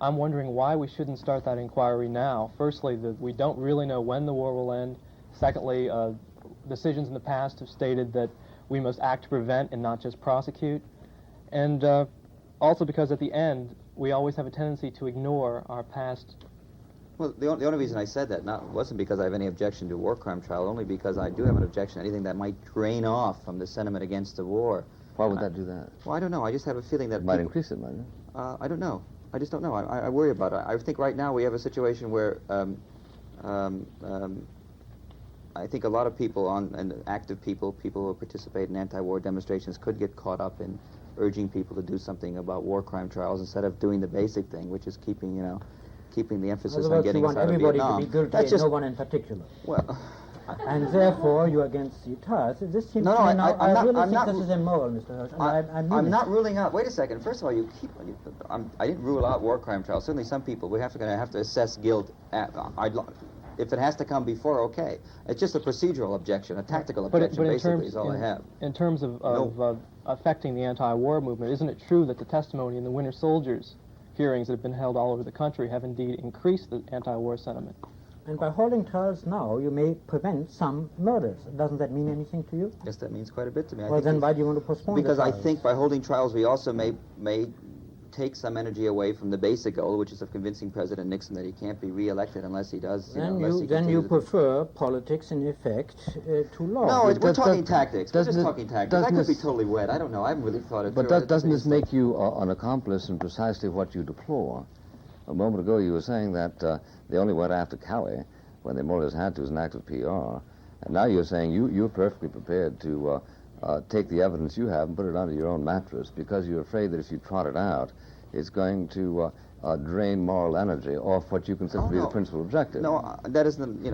Speaker 6: I'm wondering why we shouldn't start that inquiry now. Firstly, that we don't really know when the war will end. Secondly, decisions in the past have stated that we must act to prevent and not just prosecute. And also because at the end, we always have a tendency to ignore our past.
Speaker 2: Well, the only reason I said that wasn't because I have any objection to a war crime trial, only because I do have an objection to anything that might drain off from the sentiment against the war.
Speaker 1: Why would that do that?
Speaker 2: Well, I don't know. I just have a feeling that
Speaker 1: It might increase it, might it?
Speaker 2: I don't know. I just don't know. I worry about it. I think right now we have a situation where I think a lot of people, and active people who participate in anti-war demonstrations, could get caught up in urging people to do something about war crime trials instead of doing the basic thing, which is keeping the emphasis on getting us out of Vietnam.
Speaker 3: Everybody to be guilty,
Speaker 2: That's just,
Speaker 3: no one in particular.
Speaker 2: Well,
Speaker 3: and therefore you're against the trials. This seems
Speaker 2: No,
Speaker 3: to me
Speaker 2: I'm
Speaker 3: now,
Speaker 2: not-
Speaker 3: I really
Speaker 2: I'm
Speaker 3: think
Speaker 2: not-
Speaker 3: this is immoral, Mr. Hersh.
Speaker 2: I'm not ruling out. Wait a second. First of all, I didn't rule out war crime trials. Certainly, some people we're going to have to assess guilt. If it has to come before, okay. It's just a procedural objection, a tactical objection. Basically, is all I have.
Speaker 6: In terms of affecting the anti-war movement, isn't it true that the testimony in the Winter Soldiers hearings that have been held all over the country have indeed increased the anti-war sentiment?
Speaker 3: And by holding trials now, you may prevent some murders. Doesn't that mean anything to you?
Speaker 2: Yes, that means quite a bit to me.
Speaker 3: Well, then why do you want to postpone
Speaker 2: Because
Speaker 3: the
Speaker 2: I
Speaker 3: trials?
Speaker 2: think by holding trials, we also may take some energy away from the basic goal, which is of convincing President Nixon that he can't be re-elected unless he does.
Speaker 3: Then you prefer politics, in effect, to law.
Speaker 2: No, we're talking
Speaker 1: that-
Speaker 2: tactics. We're just
Speaker 1: doesn't it-
Speaker 2: talking tactics.
Speaker 1: doesn't
Speaker 2: That could be
Speaker 1: this-
Speaker 2: totally wet. I don't know. I haven't really thought it
Speaker 1: But
Speaker 2: through.
Speaker 1: doesn't this make you an accomplice in precisely what you deplore? A moment ago you were saying that they only went after Calais when they more or less had to as an act of PR. And now you're saying you're perfectly prepared to take the evidence you have and put it under your own mattress because you're afraid that if you trot it out, it's going to drain moral energy off what you consider to be the principal objective.
Speaker 2: No, that isn't,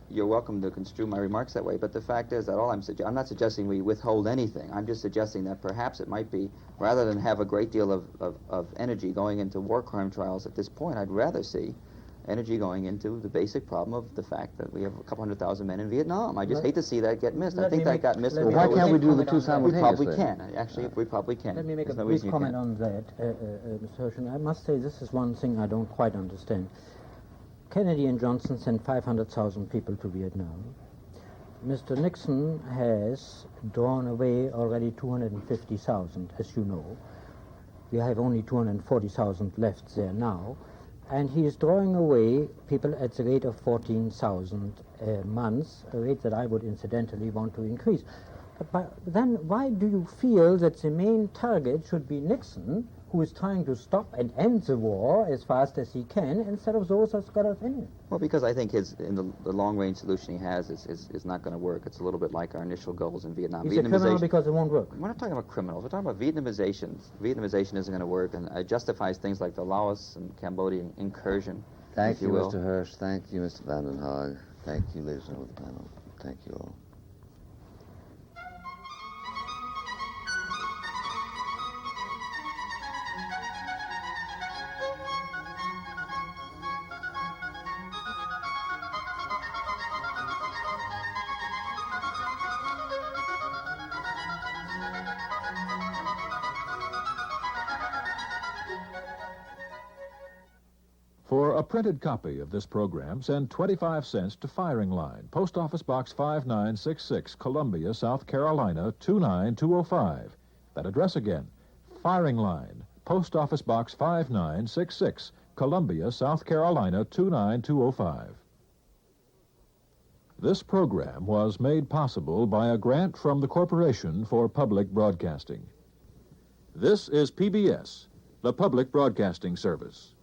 Speaker 2: you're welcome to construe my remarks that way, but the fact is that I'm not suggesting we withhold anything. I'm just suggesting that perhaps it might be, rather than have a great deal of energy going into war crime trials at this point, I'd rather see energy going into the basic problem of the fact that we have a couple 100,000 men in Vietnam. I just hate to see that get missed. I think that got missed.
Speaker 3: let me
Speaker 1: Why
Speaker 3: make
Speaker 1: can't
Speaker 3: a
Speaker 1: we do the
Speaker 3: comment
Speaker 1: two
Speaker 3: on that.
Speaker 2: We
Speaker 1: simultaneously?
Speaker 2: probably can. Actually, we probably can.
Speaker 3: Let me make
Speaker 2: There's
Speaker 3: a
Speaker 2: no
Speaker 3: brief
Speaker 2: reason you
Speaker 3: comment
Speaker 2: can't.
Speaker 3: on that, Mr. Hersh. And I must say this is one thing I don't quite understand. Kennedy and Johnson sent 500,000 people to Vietnam. Mr. Nixon has drawn away already 250,000, as you know. We have only 240,000 left there now. And he is drawing away people at the rate of 14,000 a month, a rate that I would incidentally want to increase. But then why do you feel that the main target should be Nixon, who is trying to stop and end the war as fast as he can, instead of those that's got us in it?
Speaker 2: Well, because I think the long-range solution he has is not going to work. It's a little bit like our initial goals in Vietnam.
Speaker 3: He's a criminal because it won't work.
Speaker 2: We're not talking about criminals. We're talking about Vietnamization. Vietnamization isn't going to work, and it justifies things like the Laos and Cambodian incursion.
Speaker 1: Thank you,
Speaker 2: will.
Speaker 1: Mr. Hersh. Thank you, Mr. Vanden Haag. Thank you, ladies and gentlemen of the panel. Thank you all.
Speaker 7: For a printed copy of this program, send 25 cents to Firing Line, Post Office Box 5966, Columbia, South Carolina, 29205. That address again, Firing Line, Post Office Box 5966, Columbia, South Carolina, 29205. This program was made possible by a grant from the Corporation for Public Broadcasting. This is PBS, the Public Broadcasting Service.